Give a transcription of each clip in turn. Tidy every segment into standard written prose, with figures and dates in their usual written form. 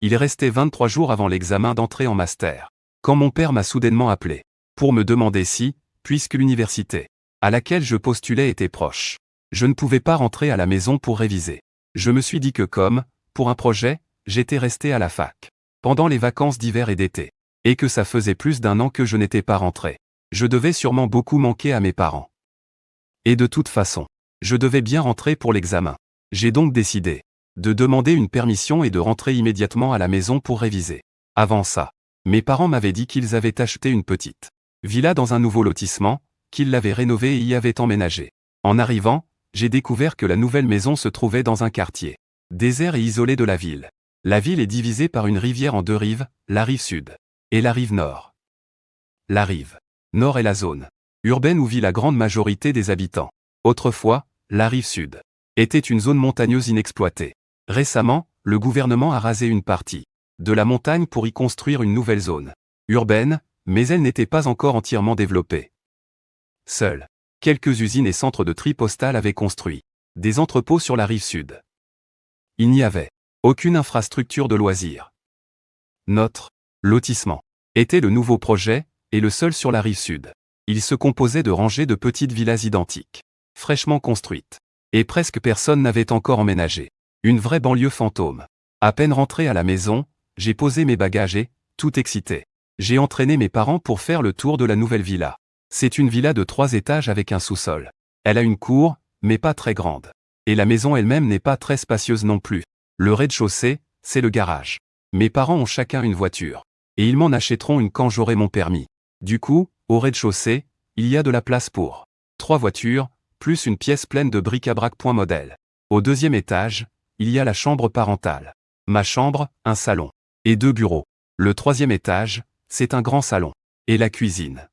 Il restait 23 jours avant l'examen d'entrée en master, quand mon père m'a soudainement appelé, pour me demander si, puisque l'université à laquelle je postulais était proche, je ne pouvais pas rentrer à la maison pour réviser. Je me suis dit que comme, pour un projet, j'étais resté à la fac, pendant les vacances d'hiver et d'été, et que ça faisait plus d'1 an que je n'étais pas rentré. Je devais sûrement beaucoup manquer à mes parents. Et de toute façon, je devais bien rentrer pour l'examen. J'ai donc décidé de demander une permission et de rentrer immédiatement à la maison pour réviser. Avant ça, mes parents m'avaient dit qu'ils avaient acheté une petite villa dans un nouveau lotissement, qu'ils l'avaient rénovée et y avaient emménagé. En arrivant, j'ai découvert que la nouvelle maison se trouvait dans un quartier désert et isolé de la ville. La ville est divisée par une rivière en 2 rives, la rive sud et la rive nord. La rive nord est la zone urbaine où vit la grande majorité des habitants. Autrefois, la rive sud était une zone montagneuse inexploitée. Récemment, le gouvernement a rasé une partie de la montagne pour y construire une nouvelle zone urbaine, mais elle n'était pas encore entièrement développée. Seules quelques usines et centres de tri postal avaient construit des entrepôts sur la rive sud. Il n'y avait aucune infrastructure de loisirs. Notre lotissement était le nouveau projet, et le seul sur la rive sud. Il se composait de rangées de petites villas identiques, fraîchement construites. Et presque personne n'avait encore emménagé. Une vraie banlieue fantôme. À peine rentré à la maison, j'ai posé mes bagages et, tout excité, j'ai entraîné mes parents pour faire le tour de la nouvelle villa. C'est une villa de 3 étages avec un sous-sol. Elle a une cour, mais pas très grande. Et la maison elle-même n'est pas très spacieuse non plus. Le rez-de-chaussée, c'est le garage. Mes parents ont chacun une voiture. Et ils m'en achèteront une quand j'aurai mon permis. Du coup, au rez-de-chaussée, il y a de la place pour 3 voitures, plus une pièce pleine de bric-à-brac .modèle. Au 2e étage, il y a la chambre parentale. Ma chambre, un salon. Et 2 bureaux. Le 3e étage, c'est un grand salon. Et la cuisine.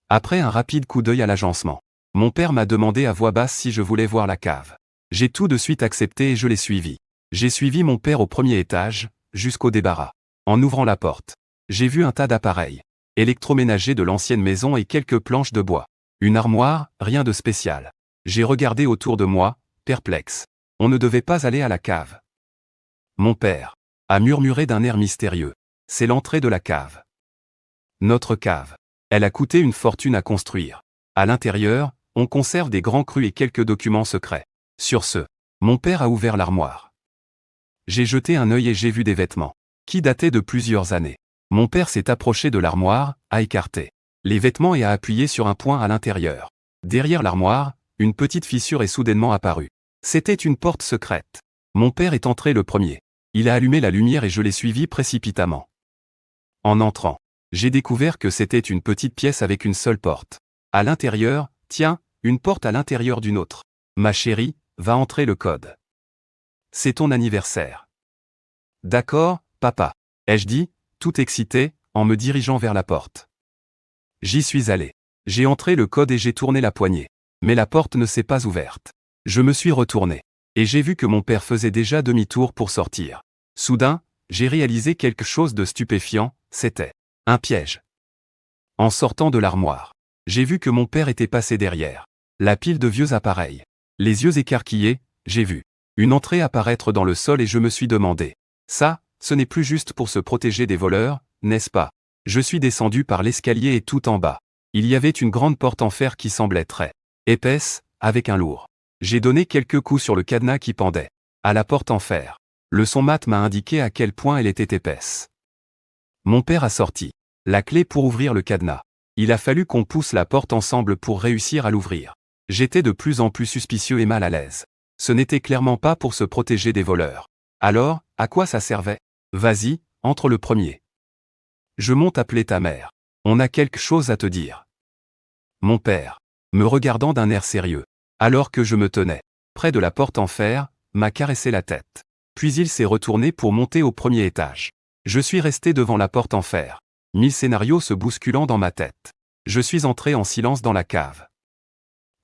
Après un rapide coup d'œil à l'agencement, mon père m'a demandé à voix basse si je voulais voir la cave. J'ai tout de suite accepté et je l'ai suivi. J'ai suivi mon père au 1er étage, jusqu'au débarras. En ouvrant la porte, j'ai vu un tas d'appareils électroménagers de l'ancienne maison et quelques planches de bois. Une armoire, rien de spécial. J'ai regardé autour de moi, perplexe. On ne devait pas aller à la cave. Mon père a murmuré d'un air mystérieux. C'est l'entrée de la cave. Notre cave. Elle a coûté une fortune à construire. À l'intérieur, on conserve des grands crus et quelques documents secrets. Sur ce, mon père a ouvert l'armoire. J'ai jeté un œil et j'ai vu des vêtements, qui dataient de plusieurs années. Mon père s'est approché de l'armoire, a écarté les vêtements et a appuyé sur un point à l'intérieur. Derrière l'armoire, une petite fissure est soudainement apparue. C'était une porte secrète. Mon père est entré le premier. Il a allumé la lumière et je l'ai suivi précipitamment. En entrant, j'ai découvert que c'était une petite pièce avec une seule porte. À l'intérieur, tiens, une porte à l'intérieur d'une autre. Ma chérie, va entrer le code. C'est ton anniversaire. D'accord, papa, ai-je dit, tout excité, en me dirigeant vers la porte. J'y suis allé. J'ai entré le code et j'ai tourné la poignée. Mais la porte ne s'est pas ouverte. Je me suis retourné. Et j'ai vu que mon père faisait déjà demi-tour pour sortir. Soudain, j'ai réalisé quelque chose de stupéfiant, c'était un piège. En sortant de l'armoire, j'ai vu que mon père était passé derrière la pile de vieux appareils. Les yeux écarquillés, j'ai vu une entrée apparaître dans le sol et je me suis demandé, ça, ce n'est plus juste pour se protéger des voleurs, n'est-ce pas? Je suis descendu par l'escalier et tout en bas. Il y avait une grande porte en fer qui semblait très épaisse, avec un lourd. J'ai donné quelques coups sur le cadenas qui pendait à la porte en fer. Le son mat m'a indiqué à quel point elle était épaisse. Mon père a sorti la clé pour ouvrir le cadenas. Il a fallu qu'on pousse la porte ensemble pour réussir à l'ouvrir. J'étais de plus en plus suspicieux et mal à l'aise. Ce n'était clairement pas pour se protéger des voleurs. Alors, à quoi ça servait? Vas-y, entre le premier. Je monte appeler ta mère. On a quelque chose à te dire. Mon père, me regardant d'un air sérieux, alors que je me tenais près de la porte en fer, m'a caressé la tête. Puis il s'est retourné pour monter au 1er étage. Je suis resté devant la porte en fer. 1000 scénarios se bousculant dans ma tête. Je suis entré en silence dans la cave.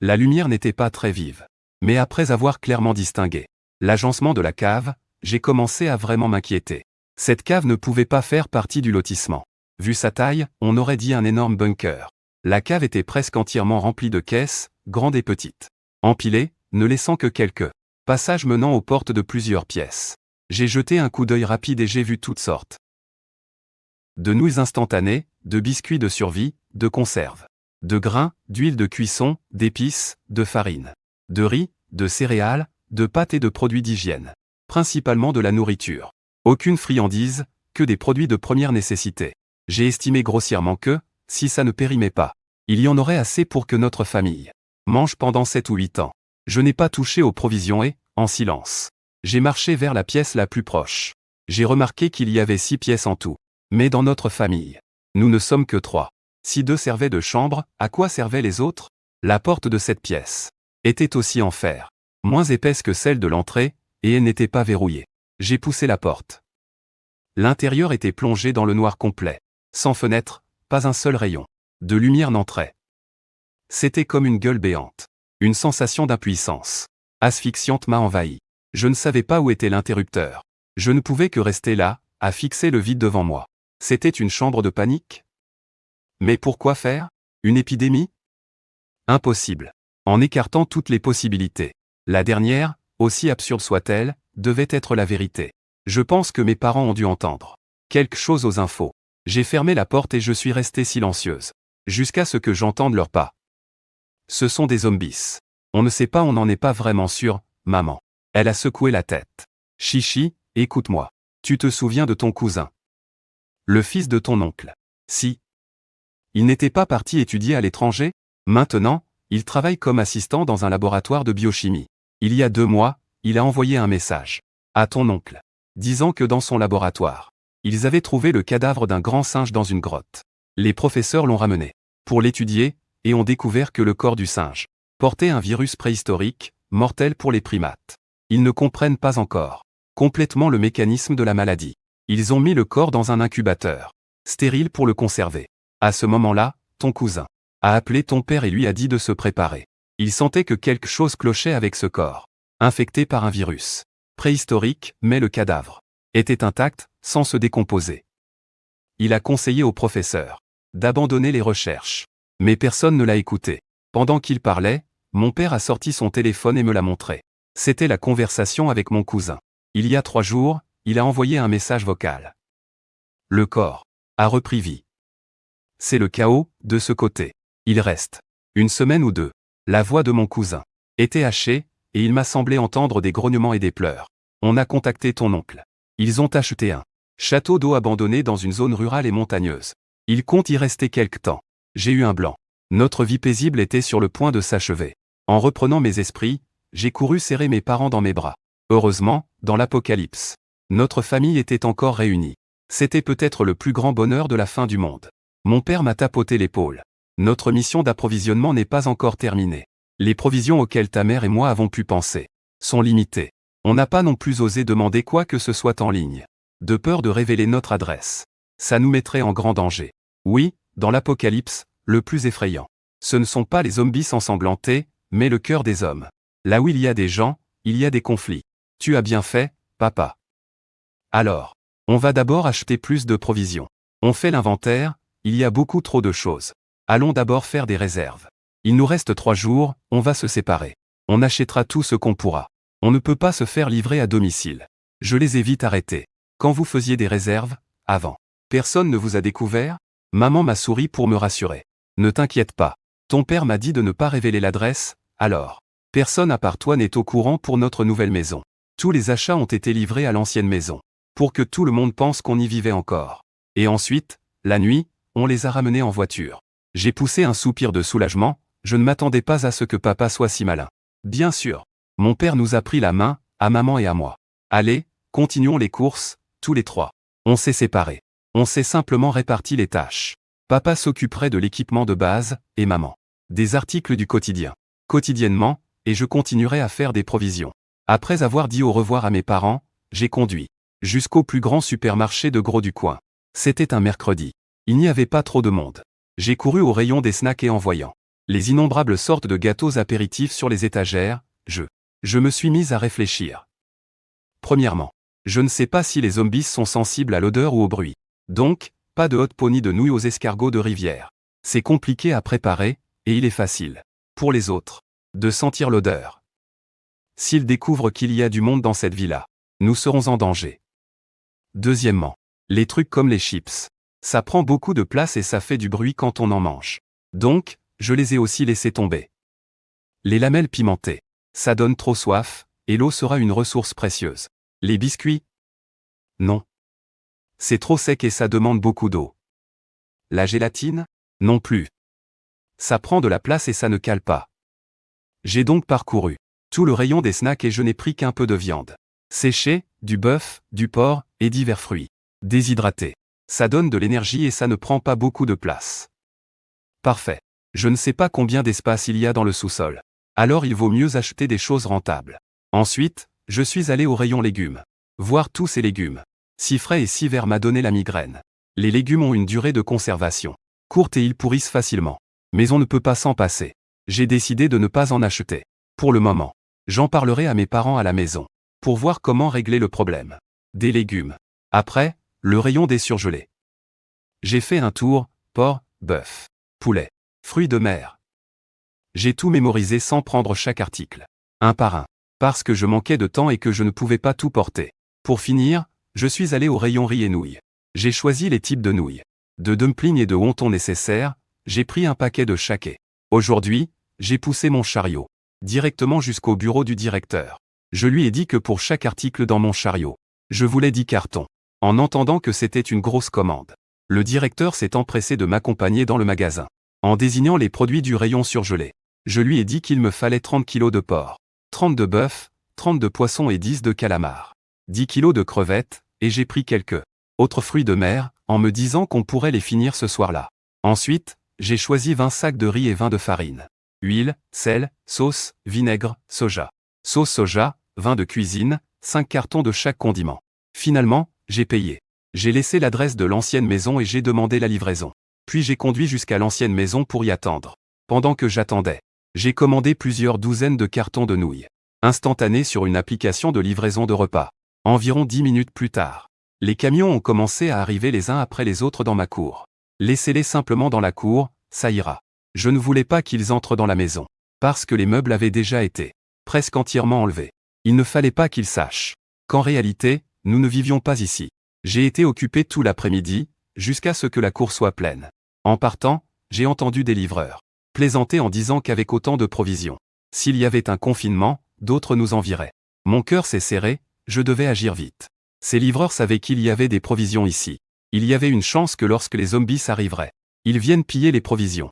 La lumière n'était pas très vive. Mais après avoir clairement distingué l'agencement de la cave, j'ai commencé à vraiment m'inquiéter. Cette cave ne pouvait pas faire partie du lotissement. Vu sa taille, on aurait dit un énorme bunker. La cave était presque entièrement remplie de caisses, grandes et petites, empilées, ne laissant que quelques passages menant aux portes de plusieurs pièces. J'ai jeté un coup d'œil rapide et j'ai vu toutes sortes de nouilles instantanées, de biscuits de survie, de conserves, de grains, d'huile de cuisson, d'épices, de farine, de riz, de céréales, de pâtes et de produits d'hygiène. Principalement de la nourriture. Aucune friandise, que des produits de première nécessité. J'ai estimé grossièrement que, si ça ne périmait pas, il y en aurait assez pour que notre famille mange pendant 7 ou 8 ans. Je n'ai pas touché aux provisions et, en silence, j'ai marché vers la pièce la plus proche. J'ai remarqué qu'il y avait 6 pièces en tout. Mais dans notre famille, nous ne sommes que 3. Si 2 servaient de chambre, à quoi servaient les autres? La porte de cette pièce était aussi en fer, moins épaisse que celle de l'entrée, et elle n'était pas verrouillée. J'ai poussé la porte. L'intérieur était plongé dans le noir complet. Sans fenêtre, pas un seul rayon de lumière n'entrait. C'était comme une gueule béante. Une sensation d'impuissance asphyxiante m'a envahi. Je ne savais pas où était l'interrupteur. Je ne pouvais que rester là, à fixer le vide devant moi. C'était une chambre de panique? Mais pourquoi faire? Une épidémie? Impossible. En écartant toutes les possibilités. La dernière, aussi absurde soit-elle, devait être la vérité. Je pense que mes parents ont dû entendre quelque chose aux infos. J'ai fermé la porte et je suis restée silencieuse. Jusqu'à ce que j'entende leurs pas. Ce sont des zombies. On ne sait pas, on n'en est pas vraiment sûr, maman. Elle a secoué la tête. Chichi, écoute-moi. Tu te souviens de ton cousin? Le fils de ton oncle. Si. Il n'était pas parti étudier à l'étranger? Maintenant, il travaille comme assistant dans un laboratoire de biochimie. Il y a 2 mois, il a envoyé un message à ton oncle, disant que dans son laboratoire, ils avaient trouvé le cadavre d'un grand singe dans une grotte. Les professeurs l'ont ramené pour l'étudier, et ont découvert que le corps du singe portait un virus préhistorique, mortel pour les primates. Ils ne comprennent pas encore complètement le mécanisme de la maladie. Ils ont mis le corps dans un incubateur stérile pour le conserver. À ce moment-là, ton cousin a appelé ton père et lui a dit de se préparer. Il sentait que quelque chose clochait avec ce corps, infecté par un virus préhistorique, mais le cadavre était intact, sans se décomposer. Il a conseillé au professeur d'abandonner les recherches. Mais personne ne l'a écouté. Pendant qu'il parlait, mon père a sorti son téléphone et me l'a montré. C'était la conversation avec mon cousin. Il y a 3 jours, il a envoyé un message vocal. Le corps a repris vie. C'est le chaos, de ce côté. Il reste 1 semaine ou 2. La voix de mon cousin était hachée, et il m'a semblé entendre des grognements et des pleurs. On a contacté ton oncle. Ils ont acheté un château d'eau abandonné dans une zone rurale et montagneuse. Ils comptent y rester quelque temps. J'ai eu un blanc. Notre vie paisible était sur le point de s'achever. En reprenant mes esprits, j'ai couru serrer mes parents dans mes bras. Heureusement, dans l'apocalypse, notre famille était encore réunie. C'était peut-être le plus grand bonheur de la fin du monde. Mon père m'a tapoté l'épaule. Notre mission d'approvisionnement n'est pas encore terminée. Les provisions auxquelles ta mère et moi avons pu penser sont limitées. On n'a pas non plus osé demander quoi que ce soit en ligne. De peur de révéler notre adresse. Ça nous mettrait en grand danger. Oui, dans l'apocalypse, le plus effrayant. Ce ne sont pas les zombies ensanglantés, mais le cœur des hommes. Là où il y a des gens, il y a des conflits. Tu as bien fait, papa. Alors, on va d'abord acheter plus de provisions. On fait l'inventaire, il y a beaucoup trop de choses. Allons d'abord faire des réserves. Il nous reste 3 jours, on va se séparer. On achètera tout ce qu'on pourra. On ne peut pas se faire livrer à domicile. Je les ai vite arrêtés. Quand vous faisiez des réserves, avant, personne ne vous a découvert? Maman m'a souri pour me rassurer. Ne t'inquiète pas. Ton père m'a dit de ne pas révéler l'adresse, alors. Personne à part toi n'est au courant pour notre nouvelle maison. Tous les achats ont été livrés à l'ancienne maison. Pour que tout le monde pense qu'on y vivait encore. Et ensuite, la nuit, on les a ramenés en voiture. J'ai poussé un soupir de soulagement, je ne m'attendais pas à ce que papa soit si malin. Bien sûr. Mon père nous a pris la main, à maman et à moi. Allez, continuons les courses, tous les 3. On s'est séparés. On s'est simplement réparti les tâches. Papa s'occuperait de l'équipement de base, et maman des articles du quotidien. Quotidiennement, et je continuerai à faire des provisions. Après avoir dit au revoir à mes parents, j'ai conduit jusqu'au plus grand supermarché de gros du coin. C'était un mercredi. Il n'y avait pas trop de monde. J'ai couru au rayon des snacks et en voyant les innombrables sortes de gâteaux apéritifs sur les étagères, je me suis mise à réfléchir. Premièrement, je ne sais pas si les zombies sont sensibles à l'odeur ou au bruit. Donc, pas de hot pot ni de nouilles aux escargots de rivière. C'est compliqué à préparer, et il est facile, pour les autres, de sentir l'odeur. S'ils découvrent qu'il y a du monde dans cette villa, nous serons en danger. Deuxièmement, les trucs comme les chips. Ça prend beaucoup de place et ça fait du bruit quand on en mange. Donc, je les ai aussi laissés tomber. Les lamelles pimentées. Ça donne trop soif, et l'eau sera une ressource précieuse. Les biscuits? Non. C'est trop sec et ça demande beaucoup d'eau. La gélatine? Non plus. Ça prend de la place et ça ne cale pas. J'ai donc parcouru tout le rayon des snacks et je n'ai pris qu'un peu de viande séchée, du bœuf, du porc, et divers fruits déshydratés. Ça donne de l'énergie et ça ne prend pas beaucoup de place. Parfait. Je ne sais pas combien d'espace il y a dans le sous-sol. Alors il vaut mieux acheter des choses rentables. Ensuite, je suis allé au rayon légumes. Voir tous ces légumes. Si frais et si verts m'a donné la migraine. Les légumes ont une durée de conservation courte et ils pourrissent facilement. Mais on ne peut pas s'en passer. J'ai décidé de ne pas en acheter. Pour le moment. J'en parlerai à mes parents à la maison. Pour voir comment régler le problème. Des légumes. Après, le rayon des surgelés. J'ai fait un tour, porc, bœuf, poulet, fruits de mer. J'ai tout mémorisé sans prendre chaque article. Un par un. Parce que je manquais de temps et que je ne pouvais pas tout porter. Pour finir, je suis allé au rayon riz et nouilles. J'ai choisi les types de nouilles. De dumplings et de wonton nécessaires, j'ai pris un paquet de chaque. Aujourd'hui, j'ai poussé mon chariot directement jusqu'au bureau du directeur. Je lui ai dit que pour chaque article dans mon chariot, je voulais 10 cartons. En entendant que c'était une grosse commande, le directeur s'est empressé de m'accompagner dans le magasin. En désignant les produits du rayon surgelé, je lui ai dit qu'il me fallait 30 kilos de porc, 30 de bœuf, 30 de poisson et 10 de calamar, 10 kilos de crevettes, et j'ai pris quelques autres fruits de mer, en me disant qu'on pourrait les finir ce soir-là. Ensuite, j'ai choisi 20 sacs de riz et 20 de farine. Huile, sel, sauce, vinaigre, soja. Sauce soja, 20 de cuisine, 5 cartons de chaque condiment. Finalement, j'ai payé. J'ai laissé l'adresse de l'ancienne maison et j'ai demandé la livraison. Puis j'ai conduit jusqu'à l'ancienne maison pour y attendre. Pendant que j'attendais, j'ai commandé plusieurs douzaines de cartons de nouilles instantanées sur une application de livraison de repas. Environ 10 minutes plus tard, les camions ont commencé à arriver les uns après les autres dans ma cour. Laissez-les simplement dans la cour, ça ira. Je ne voulais pas qu'ils entrent dans la maison, parce que les meubles avaient déjà été presque entièrement enlevés. Il ne fallait pas qu'ils sachent qu'en réalité, nous ne vivions pas ici. J'ai été occupé tout l'après-midi, jusqu'à ce que la cour soit pleine. En partant, j'ai entendu des livreurs plaisanter en disant qu'avec autant de provisions, s'il y avait un confinement, d'autres nous envieraient. Mon cœur s'est serré, je devais agir vite. Ces livreurs savaient qu'il y avait des provisions ici. Il y avait une chance que lorsque les zombies arriveraient, ils viennent piller les provisions.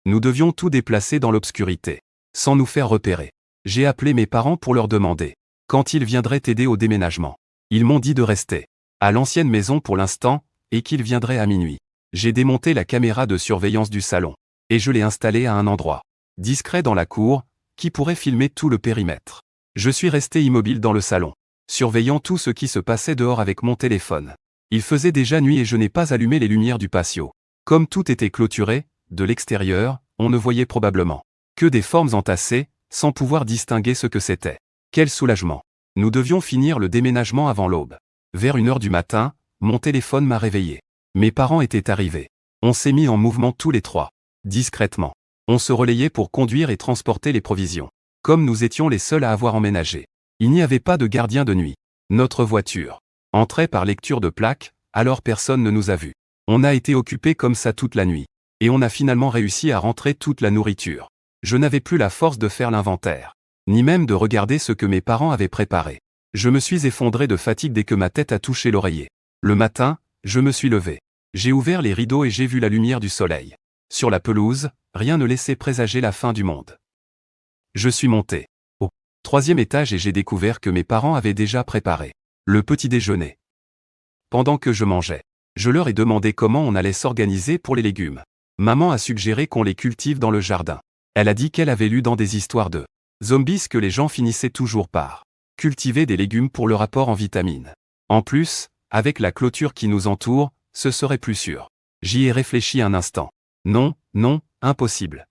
Nous devions tout déplacer dans l'obscurité, sans nous faire repérer. J'ai appelé mes parents pour leur demander quand ils viendraient aider au déménagement. Ils m'ont dit de rester à l'ancienne maison pour l'instant, et qu'ils viendraient à minuit. J'ai démonté la caméra de surveillance du salon, et je l'ai installée à un endroit discret dans la cour, qui pourrait filmer tout le périmètre. Je suis resté immobile dans le salon, surveillant tout ce qui se passait dehors avec mon téléphone. Il faisait déjà nuit et je n'ai pas allumé les lumières du patio. Comme tout était clôturé, de l'extérieur, on ne voyait probablement que des formes entassées, sans pouvoir distinguer ce que c'était. Quel soulagement! Nous devions finir le déménagement avant l'aube. Vers 1h du matin, mon téléphone m'a réveillé. Mes parents étaient arrivés. On s'est mis en mouvement tous les trois. Discrètement. On se relayait pour conduire et transporter les provisions. Comme nous étions les seuls à avoir emménagé. Il n'y avait pas de gardien de nuit. Notre voiture entrait par lecture de plaques, alors personne ne nous a vus. On a été occupés comme ça toute la nuit. Et on a finalement réussi à rentrer toute la nourriture. Je n'avais plus la force de faire l'inventaire, ni même de regarder ce que mes parents avaient préparé. Je me suis effondré de fatigue dès que ma tête a touché l'oreiller. Le matin, je me suis levé. J'ai ouvert les rideaux et j'ai vu la lumière du soleil. Sur la pelouse, rien ne laissait présager la fin du monde. Je suis monté au 3e étage et j'ai découvert que mes parents avaient déjà préparé le petit déjeuner. Pendant que je mangeais, je leur ai demandé comment on allait s'organiser pour les légumes. Maman a suggéré qu'on les cultive dans le jardin. Elle a dit qu'elle avait lu dans des histoires de zombies que les gens finissaient toujours par cultiver des légumes pour leur apport en vitamines. En plus, avec la clôture qui nous entoure, ce serait plus sûr. J'y ai réfléchi un instant. Non, non, impossible.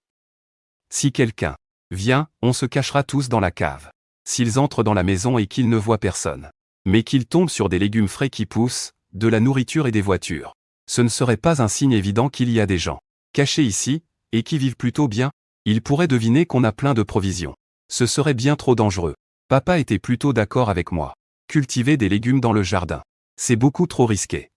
Si quelqu'un vient, on se cachera tous dans la cave. S'ils entrent dans la maison et qu'ils ne voient personne, mais qu'ils tombent sur des légumes frais qui poussent, de la nourriture et des voitures, ce ne serait pas un signe évident qu'il y a des gens cachés ici, et qui vivent plutôt bien. Ils pourraient deviner qu'on a plein de provisions. Ce serait bien trop dangereux. Papa était plutôt d'accord avec moi. Cultiver des légumes dans le jardin, c'est beaucoup trop risqué.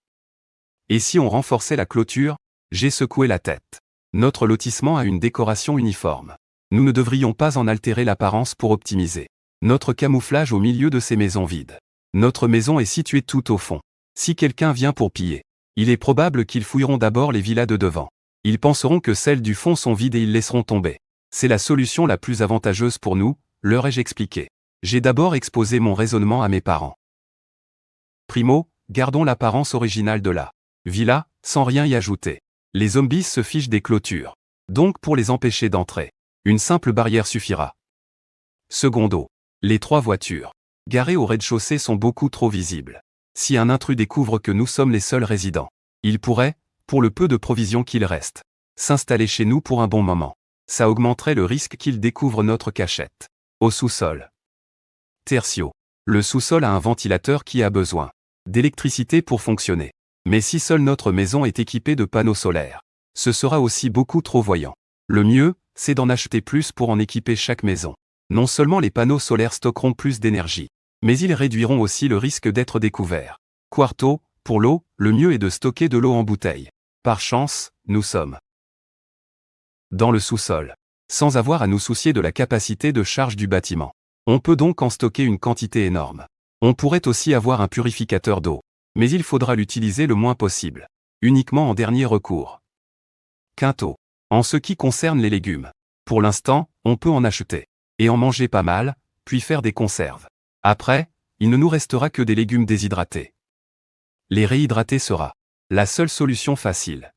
Et si on renforçait la clôture? J'ai secoué la tête. Notre lotissement a une décoration uniforme. Nous ne devrions pas en altérer l'apparence pour optimiser notre camouflage au milieu de ces maisons vides. Notre maison est située tout au fond. Si quelqu'un vient pour piller, il est probable qu'ils fouilleront d'abord les villas de devant. Ils penseront que celles du fond sont vides et ils laisseront tomber. C'est la solution la plus avantageuse pour nous, leur ai-je expliqué. J'ai d'abord exposé mon raisonnement à mes parents. Primo, gardons l'apparence originale de la villa, sans rien y ajouter. Les zombies se fichent des clôtures. Donc pour les empêcher d'entrer, une simple barrière suffira. Secondo, les 3 voitures garées au rez-de-chaussée sont beaucoup trop visibles. Si un intrus découvre que nous sommes les seuls résidents, il pourrait, pour le peu de provisions qu'il reste, s'installer chez nous pour un bon moment. Ça augmenterait le risque qu'il découvre notre cachette. Au sous-sol. Tertio. Le sous-sol a un ventilateur qui a besoin d'électricité pour fonctionner. Mais si seule notre maison est équipée de panneaux solaires, ce sera aussi beaucoup trop voyant. Le mieux, c'est d'en acheter plus pour en équiper chaque maison. Non seulement les panneaux solaires stockeront plus d'énergie, mais ils réduiront aussi le risque d'être découverts. Quarto, pour l'eau, le mieux est de stocker de l'eau en bouteille. Par chance, nous sommes dans le sous-sol, sans avoir à nous soucier de la capacité de charge du bâtiment. On peut donc en stocker une quantité énorme. On pourrait aussi avoir un purificateur d'eau, mais il faudra l'utiliser le moins possible, uniquement en dernier recours. Quinto. En ce qui concerne les légumes, pour l'instant, on peut en acheter, et en manger pas mal, puis faire des conserves. Après, il ne nous restera que des légumes déshydratés. Les réhydrater sera la seule solution facile.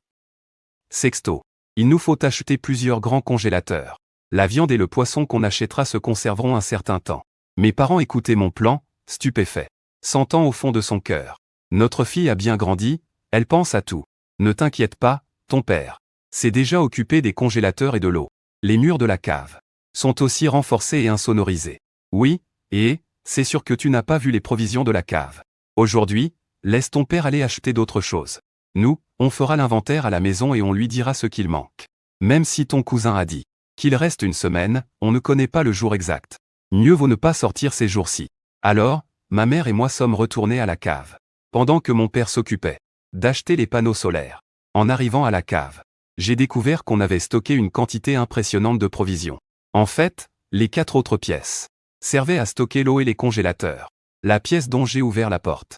Sexto. Il nous faut acheter plusieurs grands congélateurs. La viande et le poisson qu'on achètera se conserveront un certain temps. Mes parents écoutaient mon plan, stupéfaits, sentant au fond de son cœur. Notre fille a bien grandi, elle pense à tout. Ne t'inquiète pas, ton père s'est déjà occupé des congélateurs et de l'eau. Les murs de la cave sont aussi renforcés et insonorisés. Oui, et c'est sûr que tu n'as pas vu les provisions de la cave. Aujourd'hui, laisse ton père aller acheter d'autres choses. Nous, on fera l'inventaire à la maison et on lui dira ce qu'il manque. Même si ton cousin a dit qu'il reste une semaine, on ne connaît pas le jour exact. Mieux vaut ne pas sortir ces jours-ci. Alors, ma mère et moi sommes retournés à la cave, pendant que mon père s'occupait d'acheter les panneaux solaires. En arrivant à la cave, j'ai découvert qu'on avait stocké une quantité impressionnante de provisions. En fait, les 4 autres pièces servaient à stocker l'eau et les congélateurs. La pièce dont j'ai ouvert la porte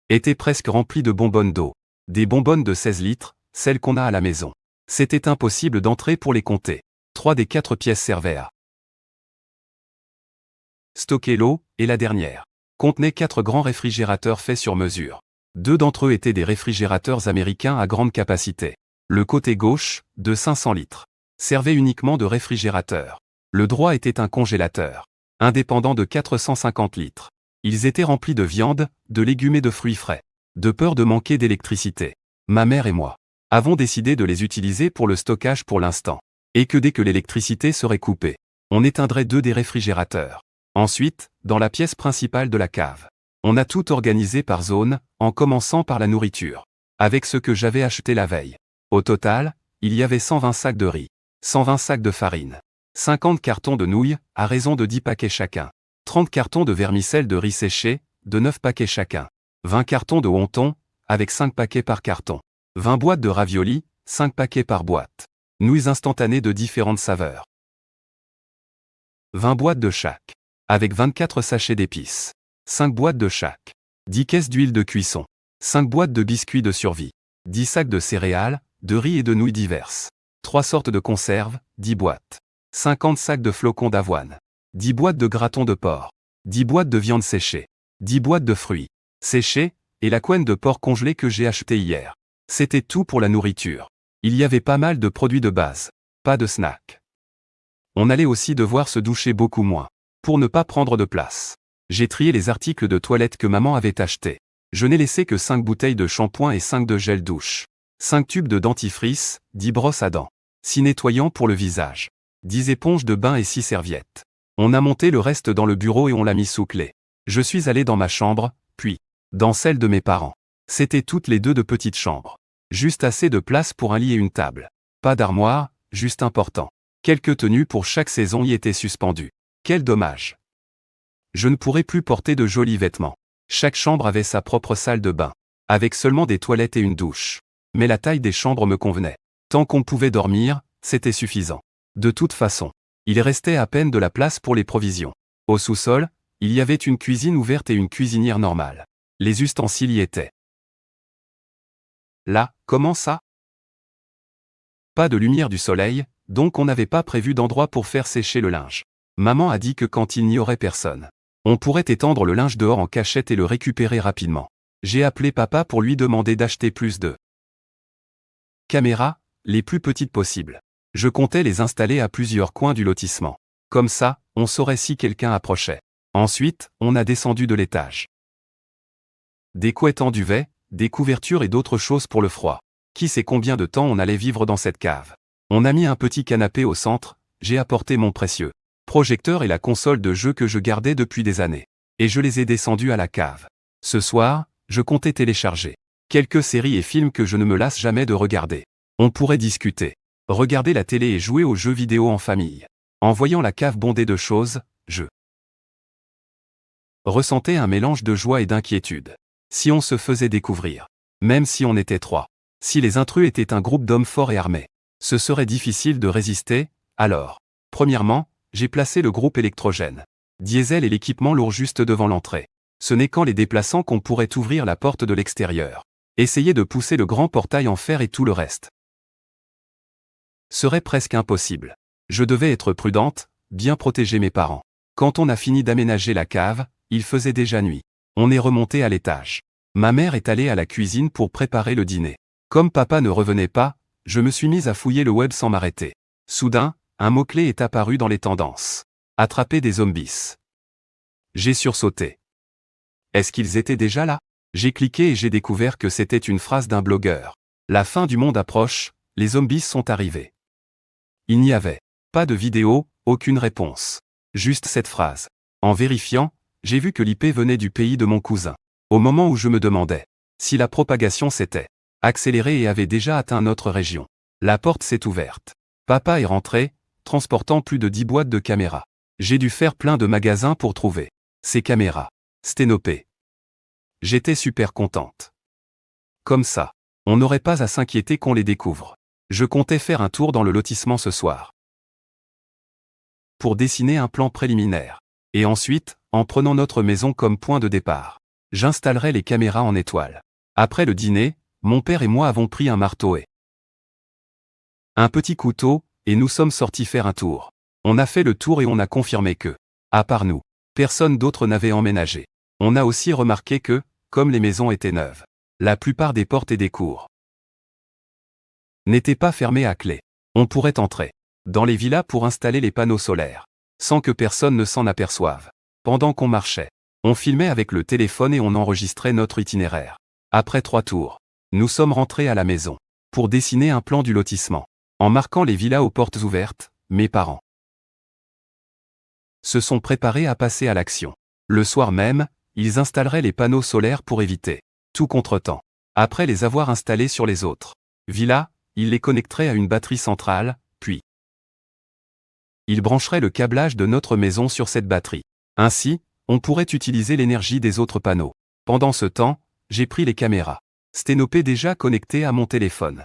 était presque remplie de bonbonnes d'eau. Des bonbonnes de 16 litres, celles qu'on a à la maison. C'était impossible d'entrer pour les compter. 3 des 4 pièces servaient à stocker l'eau, et la dernière contenait 4 grands réfrigérateurs faits sur mesure. 2 d'entre eux étaient des réfrigérateurs américains à grande capacité. Le côté gauche, de 500 litres, servait uniquement de réfrigérateur. Le droit était un congélateur, indépendant de 450 litres. Ils étaient remplis de viande, de légumes et de fruits frais. De peur de manquer d'électricité, ma mère et moi avons décidé de les utiliser pour le stockage pour l'instant, et que dès que l'électricité serait coupée, on éteindrait 2 des réfrigérateurs. Ensuite, dans la pièce principale de la cave, on a tout organisé par zone, en commençant par la nourriture, avec ce que j'avais acheté la veille. Au total, il y avait 120 sacs de riz, 120 sacs de farine, 50 cartons de nouilles, à raison de 10 paquets chacun, 30 cartons de vermicelle de riz séché, de 9 paquets chacun, 20 cartons de wonton, avec 5 paquets par carton, 20 boîtes de raviolis, 5 paquets par boîte, nouilles instantanées de différentes saveurs, 20 boîtes de chaque, avec 24 sachets d'épices, 5 boîtes de chaque, 10 caisses d'huile de cuisson, 5 boîtes de biscuits de survie, 10 sacs de céréales, de riz et de nouilles diverses, 3 sortes de conserves, 10 boîtes, 50 sacs de flocons d'avoine, 10 boîtes de gratons de porc, 10 boîtes de viande séchée, 10 boîtes de fruits séchés, et la couenne de porc congelée que j'ai achetée hier. C'était tout pour la nourriture. Il y avait pas mal de produits de base, pas de snacks. On allait aussi devoir se doucher beaucoup moins, pour ne pas prendre de place. J'ai trié les articles de toilette que maman avait achetés. Je n'ai laissé que 5 bouteilles de shampoing et 5 de gel douche. 5 tubes de dentifrice, 10 brosses à dents, 6 nettoyants pour le visage, 10 éponges de bain et 6 serviettes. On a monté le reste dans le bureau et on l'a mis sous clé. Je suis allé dans ma chambre, puis dans celle de mes parents. C'était toutes les 2 de petites chambres. Juste assez de place pour un lit et une table. Pas d'armoire, juste important. Quelques tenues pour chaque saison y étaient suspendues. Quel dommage. Je ne pourrais plus porter de jolis vêtements. Chaque chambre avait sa propre salle de bain, avec seulement des toilettes et une douche. Mais la taille des chambres me convenait. Tant qu'on pouvait dormir, c'était suffisant. De toute façon, il restait à peine de la place pour les provisions. Au sous-sol, il y avait une cuisine ouverte et une cuisinière normale. Les ustensiles y étaient. Là, comment ça? Pas de lumière du soleil, donc on n'avait pas prévu d'endroit pour faire sécher le linge. Maman a dit que quand il n'y aurait personne, on pourrait étendre le linge dehors en cachette et le récupérer rapidement. J'ai appelé papa pour lui demander d'acheter plus de caméras, les plus petites possibles. Je comptais les installer à plusieurs coins du lotissement. Comme ça, on saurait si quelqu'un approchait. Ensuite, on a descendu de l'étage. Des couettes en duvet, des couvertures et d'autres choses pour le froid. Qui sait combien de temps on allait vivre dans cette cave? On a mis un petit canapé au centre, j'ai apporté mon précieux projecteur et la console de jeu que je gardais depuis des années. Et je les ai descendus à la cave. Ce soir, je comptais télécharger quelques séries et films que je ne me lasse jamais de regarder. On pourrait discuter, regarder la télé et jouer aux jeux vidéo en famille. En voyant la cave bondée de choses, je ressentais un mélange de joie et d'inquiétude. Si on se faisait découvrir, même si on était 3, si les intrus étaient un groupe d'hommes forts et armés, ce serait difficile de résister, alors. Premièrement, j'ai placé le groupe électrogène, diesel et l'équipement lourd juste devant l'entrée. Ce n'est qu'en les déplaçant qu'on pourrait ouvrir la porte de l'extérieur. Essayer de pousser le grand portail en fer et tout le reste serait presque impossible. Je devais être prudente, bien protéger mes parents. Quand on a fini d'aménager la cave, il faisait déjà nuit. On est remonté à l'étage. Ma mère est allée à la cuisine pour préparer le dîner. Comme papa ne revenait pas, je me suis mise à fouiller le web sans m'arrêter. Soudain, un mot-clé est apparu dans les tendances. Attraper des zombies. J'ai sursauté. Est-ce qu'ils étaient déjà là? J'ai cliqué et j'ai découvert que c'était une phrase d'un blogueur. La fin du monde approche, les zombies sont arrivés. Il n'y avait pas de vidéo, aucune réponse. Juste cette phrase. En vérifiant, j'ai vu que l'IP venait du pays de mon cousin. Au moment où je me demandais si la propagation s'était accélérée et avait déjà atteint notre région, la porte s'est ouverte. Papa est rentré, transportant plus de 10 boîtes de caméras. J'ai dû faire plein de magasins pour trouver ces caméras sténopées. J'étais super contente. Comme ça, on n'aurait pas à s'inquiéter qu'on les découvre. Je comptais faire un tour dans le lotissement ce soir pour dessiner un plan préliminaire. Et ensuite, en prenant notre maison comme point de départ, j'installerai les caméras en étoile. Après le dîner, mon père et moi avons pris un marteau et un petit couteau, et nous sommes sortis faire un tour. On a fait le tour et on a confirmé que, à part nous, personne d'autre n'avait emménagé. On a aussi remarqué que, comme les maisons étaient neuves, la plupart des portes et des cours n'étaient pas fermées à clé. On pourrait entrer dans les villas pour installer les panneaux solaires, sans que personne ne s'en aperçoive. Pendant qu'on marchait, on filmait avec le téléphone et on enregistrait notre itinéraire. Après 3 tours, nous sommes rentrés à la maison pour dessiner un plan du lotissement. En marquant les villas aux portes ouvertes, mes parents se sont préparés à passer à l'action. Le soir même, ils installeraient les panneaux solaires pour éviter tout contretemps. Après les avoir installés sur les autres villas, ils les connecteraient à une batterie centrale, puis ils brancheraient le câblage de notre maison sur cette batterie. Ainsi, on pourrait utiliser l'énergie des autres panneaux. Pendant ce temps, j'ai pris les caméras sténopées déjà connectées à mon téléphone.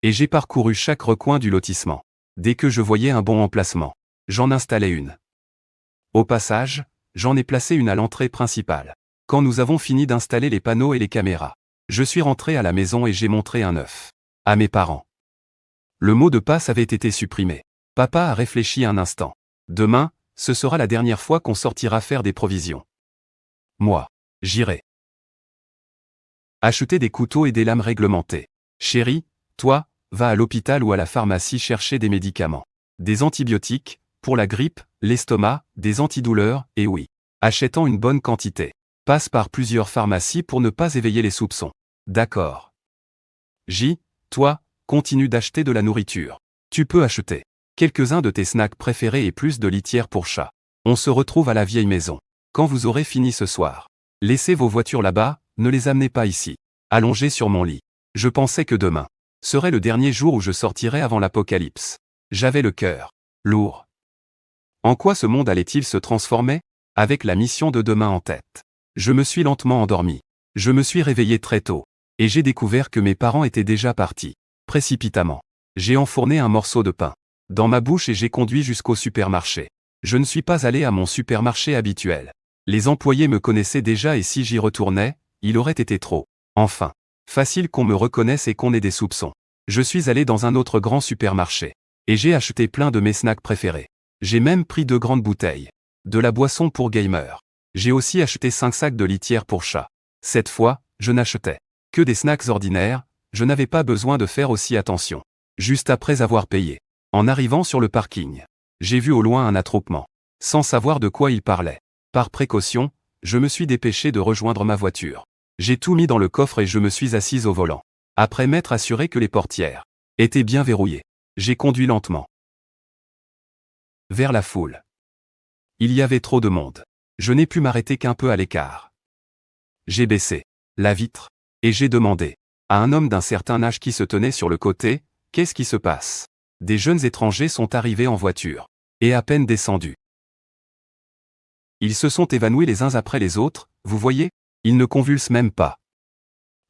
Et j'ai parcouru chaque recoin du lotissement. Dès que je voyais un bon emplacement, j'en installais une. Au passage, j'en ai placé une à l'entrée principale. Quand nous avons fini d'installer les panneaux et les caméras, je suis rentré à la maison et j'ai montré un œuf à mes parents. Le mot de passe avait été supprimé. Papa a réfléchi un instant. Demain, ce sera la dernière fois qu'on sortira faire des provisions. Moi, j'irai acheter des couteaux et des lames réglementées. Chérie, toi, va à l'hôpital ou à la pharmacie chercher des médicaments. Des antibiotiques, pour la grippe, l'estomac, des antidouleurs, et oui, achetant une bonne quantité. Passe par plusieurs pharmacies pour ne pas éveiller les soupçons. D'accord. J, toi, continue d'acheter de la nourriture. Tu peux acheter quelques-uns de tes snacks préférés et plus de litière pour chat. On se retrouve à la vieille maison. Quand vous aurez fini ce soir, laissez vos voitures là-bas, ne les amenez pas ici. Allongé sur mon lit. Je pensais que demain serait le dernier jour où je sortirais avant l'apocalypse. J'avais le cœur lourd. En quoi ce monde allait-il se transformer? avec la mission de demain en tête. Je me suis lentement endormi. Je me suis réveillé très tôt. Et j'ai découvert que mes parents étaient déjà partis. Précipitamment. J'ai enfourné un morceau de pain dans ma bouche et j'ai conduit jusqu'au supermarché. Je ne suis pas allé à mon supermarché habituel. Les employés me connaissaient déjà et si j'y retournais, il aurait été trop. Enfin. Facile qu'on me reconnaisse et qu'on ait des soupçons. Je suis allé dans un autre grand supermarché. Et j'ai acheté plein de mes snacks préférés. J'ai même pris 2 grandes bouteilles. De la boisson pour gamer. J'ai aussi acheté 5 sacs de litière pour chat. Cette fois, je n'achetais que des snacks ordinaires, je n'avais pas besoin de faire aussi attention. Juste après avoir payé. En arrivant sur le parking, j'ai vu au loin un attroupement. Sans savoir de quoi il parlait. Par précaution, je me suis dépêché de rejoindre ma voiture. J'ai tout mis dans le coffre et je me suis assise au volant. Après m'être assuré que les portières étaient bien verrouillées, j'ai conduit lentement vers la foule. Il y avait trop de monde. Je n'ai pu m'arrêter qu'un peu à l'écart. J'ai baissé la vitre et j'ai demandé à un homme d'un certain âge qui se tenait sur le côté, « Qu'est-ce qui se passe ?» Des jeunes étrangers sont arrivés en voiture et à peine descendus. Ils se sont évanouis les uns après les autres, vous voyez ? Ils ne convulsent même pas.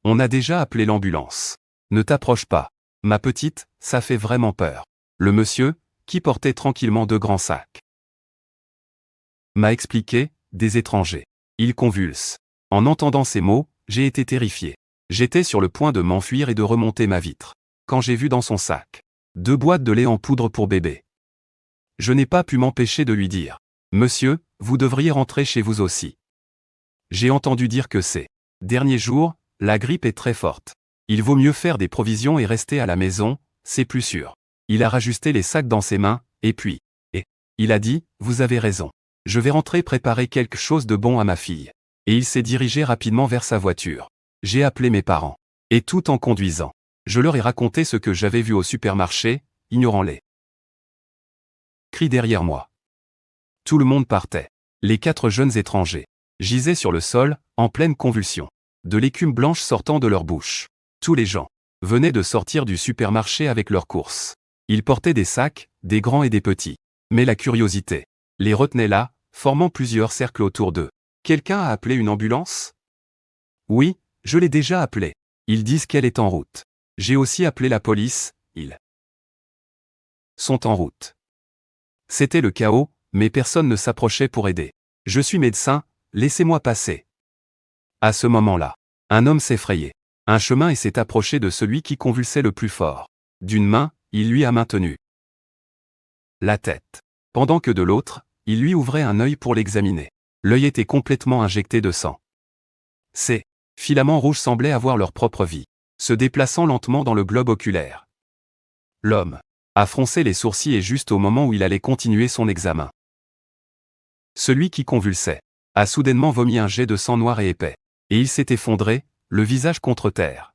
On a déjà appelé l'ambulance. Ne t'approche pas. Ma petite, ça fait vraiment peur. Le monsieur, qui portait tranquillement 2 grands sacs, m'a expliqué, des étrangers. Ils convulsent. En entendant ces mots, j'ai été terrifié. J'étais sur le point de m'enfuir et de remonter ma vitre. Quand j'ai vu dans son sac 2 boîtes de lait en poudre pour bébé. Je n'ai pas pu m'empêcher de lui dire, « Monsieur, vous devriez rentrer chez vous aussi. » J'ai entendu dire que ces derniers jours, la grippe est très forte. Il vaut mieux faire des provisions et rester à la maison, c'est plus sûr. Il a rajusté les sacs dans ses mains, et puis, il a dit, vous avez raison. Je vais rentrer préparer quelque chose de bon à ma fille. Et il s'est dirigé rapidement vers sa voiture. J'ai appelé mes parents. Et tout en conduisant, je leur ai raconté ce que j'avais vu au supermarché, ignorant les cris derrière moi. Tout le monde partait. Les 4 jeunes étrangers gisaient sur le sol, en pleine convulsion. De l'écume blanche sortant de leur bouche. Tous les gens venaient de sortir du supermarché avec leurs courses. Ils portaient des sacs, des grands et des petits. Mais la curiosité les retenait là, formant plusieurs cercles autour d'eux. Quelqu'un a appelé une ambulance ? Oui, je l'ai déjà appelée. Ils disent qu'elle est en route. J'ai aussi appelé la police, ils sont en route. C'était le chaos, mais personne ne s'approchait pour aider. Je suis médecin, laissez-moi passer. À ce moment-là, un homme s'effrayait un chemin et s'est approché de celui qui convulsait le plus fort. D'une main, il lui a maintenu la tête, pendant que de l'autre, il lui ouvrait un œil pour l'examiner. L'œil était complètement injecté de sang. Ces filaments rouges semblaient avoir leur propre vie, se déplaçant lentement dans le globe oculaire. L'homme a froncé les sourcils et juste au moment où il allait continuer son examen, celui qui convulsait a soudainement vomi un jet de sang noir et épais. Et il s'est effondré, le visage contre terre.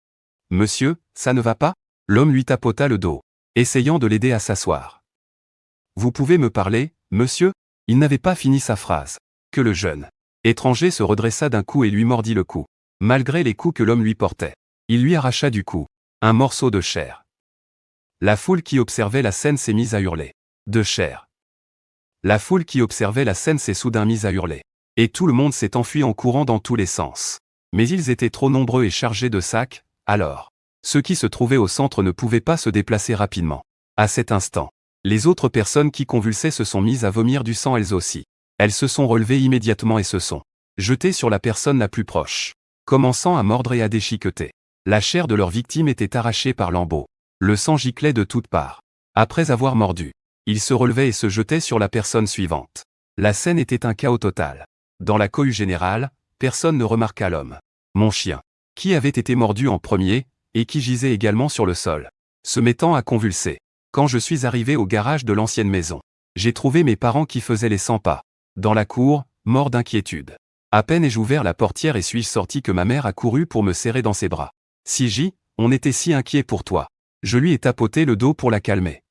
« Monsieur, ça ne va pas ?» L'homme lui tapota le dos, essayant de l'aider à s'asseoir. « Vous pouvez me parler, monsieur ?» Il n'avait pas fini sa phrase, que le jeune étranger se redressa d'un coup et lui mordit le cou. Malgré les coups que l'homme lui portait, il lui arracha du cou un morceau de chair. La foule qui observait la scène s'est mise à hurler. De chair. La foule qui observait la scène s'est soudain mise à hurler. Et tout le monde s'est enfui en courant dans tous les sens. Mais ils étaient trop nombreux et chargés de sacs, alors. Ceux qui se trouvaient au centre ne pouvaient pas se déplacer rapidement. À cet instant, les autres personnes qui convulsaient se sont mises à vomir du sang elles aussi. Elles se sont relevées immédiatement et se sont jetées sur la personne la plus proche, commençant à mordre et à déchiqueter. La chair de leur victime était arrachée par lambeaux. Le sang giclait de toutes parts. Après avoir mordu, ils se relevaient et se jetaient sur la personne suivante. La scène était un chaos total. Dans la cohue générale, personne ne remarqua l'homme. Mon chien, qui avait été mordu en premier, et qui gisait également sur le sol, se mettant à convulser. Quand je suis arrivé au garage de l'ancienne maison, j'ai trouvé mes parents qui faisaient les 100 pas. Dans la cour, morts d'inquiétude. À peine ai-je ouvert la portière et suis-je sorti que ma mère a couru pour me serrer dans ses bras. « Siji, on était si inquiets pour toi. » Je lui ai tapoté le dos pour la calmer.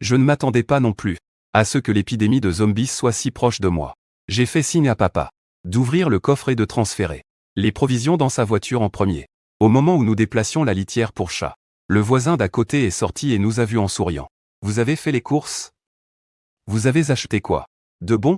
Je ne m'attendais pas non plus à ce que l'épidémie de zombies soit si proche de moi. J'ai fait signe à papa d'ouvrir le coffre et de transférer les provisions dans sa voiture en premier. Au moment où nous déplacions la litière pour chat, le voisin d'à côté est sorti et nous a vus en souriant. « Vous avez fait les courses ? Vous avez acheté quoi ? De bon ?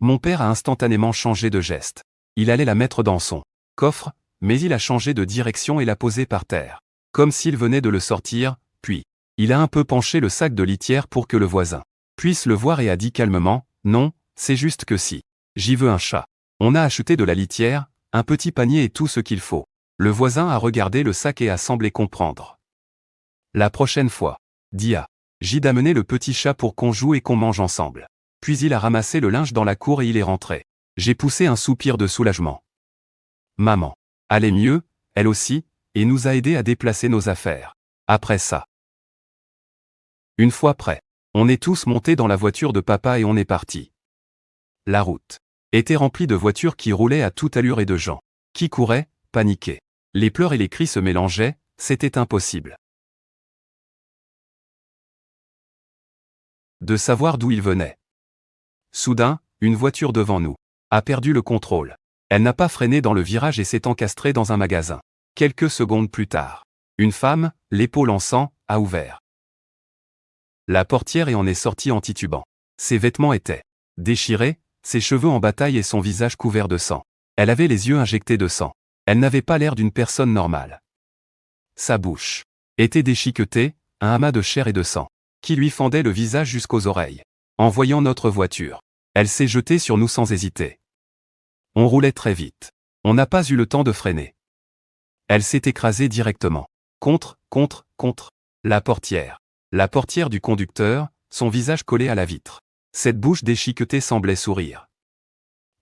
Mon père a instantanément changé de geste. Il allait la mettre dans son coffre, mais il a changé de direction et l'a posée par terre. Comme s'il venait de le sortir, puis il a un peu penché le sac de litière pour que le voisin puisse le voir et a dit calmement, « Non, c'est juste que si j'y veux un chat. » On a acheté de la litière, un petit panier et tout ce qu'il faut. Le voisin a regardé le sac et a semblé comprendre. La prochaine fois, dit j'ai d'amener le petit chat pour qu'on joue et qu'on mange ensemble. Puis il a ramassé le linge dans la cour et il est rentré. J'ai poussé un soupir de soulagement. Maman allait mieux, elle aussi, et nous a aidés à déplacer nos affaires. Après ça, une fois prêts, on est tous montés dans la voiture de papa et on est parti. La route était remplie de voitures qui roulaient à toute allure et de gens qui couraient, paniqués. Les pleurs et les cris se mélangeaient, c'était impossible de savoir d'où ils venaient. Soudain, une voiture devant nous a perdu le contrôle. Elle n'a pas freiné dans le virage et s'est encastrée dans un magasin. Quelques secondes plus tard, une femme, l'épaule en sang, a ouvert la portière et en est sortie en titubant. Ses vêtements étaient déchirés, ses cheveux en bataille et son visage couvert de sang. Elle avait les yeux injectés de sang. Elle n'avait pas l'air d'une personne normale. Sa bouche était déchiquetée, un amas de chair et de sang, qui lui fendait le visage jusqu'aux oreilles. En voyant notre voiture, elle s'est jetée sur nous sans hésiter. On roulait très vite. On n'a pas eu le temps de freiner. Elle s'est écrasée directement. Contre la portière. La portière du conducteur, son visage collé à la vitre. Cette bouche déchiquetée semblait sourire.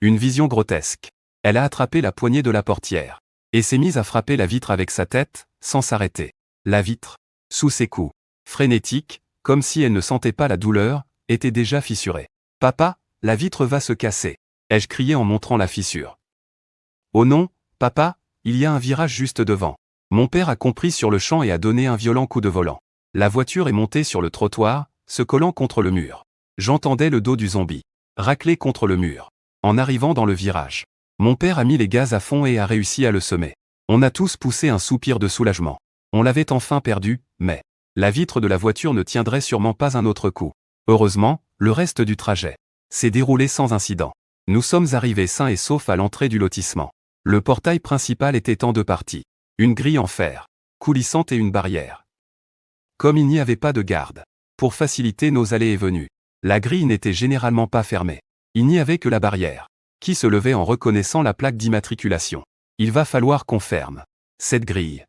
Une vision grotesque. Elle a attrapé la poignée de la portière et s'est mise à frapper la vitre avec sa tête, sans s'arrêter. La vitre, sous ses coups frénétiques, comme si elle ne sentait pas la douleur, était déjà fissurée. « Papa, la vitre va se casser !» ai-je crié en montrant la fissure. « Oh non, papa, il y a un virage juste devant. » Mon père a compris sur le champ et a donné un violent coup de volant. La voiture est montée sur le trottoir, se collant contre le mur. J'entendais le dos du zombie racler contre le mur. En arrivant dans le virage, mon père a mis les gaz à fond et a réussi à le semer. On a tous poussé un soupir de soulagement. On l'avait enfin perdu, mais la vitre de la voiture ne tiendrait sûrement pas un autre coup. Heureusement, le reste du trajet s'est déroulé sans incident. Nous sommes arrivés sains et saufs à l'entrée du lotissement. Le portail principal était en deux parties. Une grille en fer, coulissante et une barrière. Comme il n'y avait pas de garde, pour faciliter nos allées et venues, la grille n'était généralement pas fermée. Il n'y avait que la barrière, qui se levait en reconnaissant la plaque d'immatriculation. Il va falloir qu'on ferme cette grille.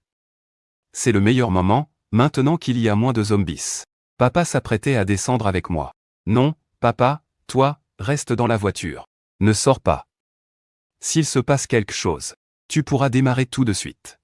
C'est le meilleur moment, maintenant qu'il y a moins de zombies. Papa s'apprêtait à descendre avec moi. Non, papa, toi, reste dans la voiture. Ne sors pas. S'il se passe quelque chose, tu pourras démarrer tout de suite.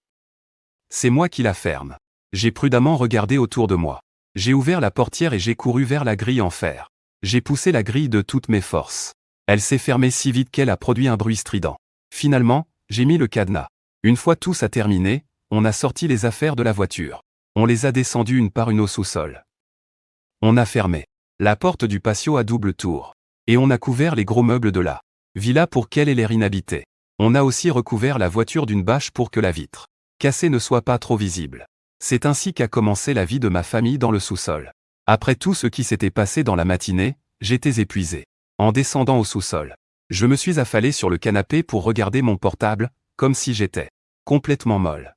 C'est moi qui la ferme. J'ai prudemment regardé autour de moi. J'ai ouvert la portière et j'ai couru vers la grille en fer. J'ai poussé la grille de toutes mes forces. Elle s'est fermée si vite qu'elle a produit un bruit strident. Finalement, j'ai mis le cadenas. Une fois tout ça terminé, on a sorti les affaires de la voiture. On les a descendues une par une au sous-sol. On a fermé la porte du patio à double tour. Et on a couvert les gros meubles de la villa pour qu'elle ait l'air inhabitée. On a aussi recouvert la voiture d'une bâche pour que la vitre cassée ne soit pas trop visible. C'est ainsi qu'a commencé la vie de ma famille dans le sous-sol. Après tout ce qui s'était passé dans la matinée, j'étais épuisé. En descendant au sous-sol, je me suis affalé sur le canapé pour regarder mon portable, comme si j'étais complètement molle.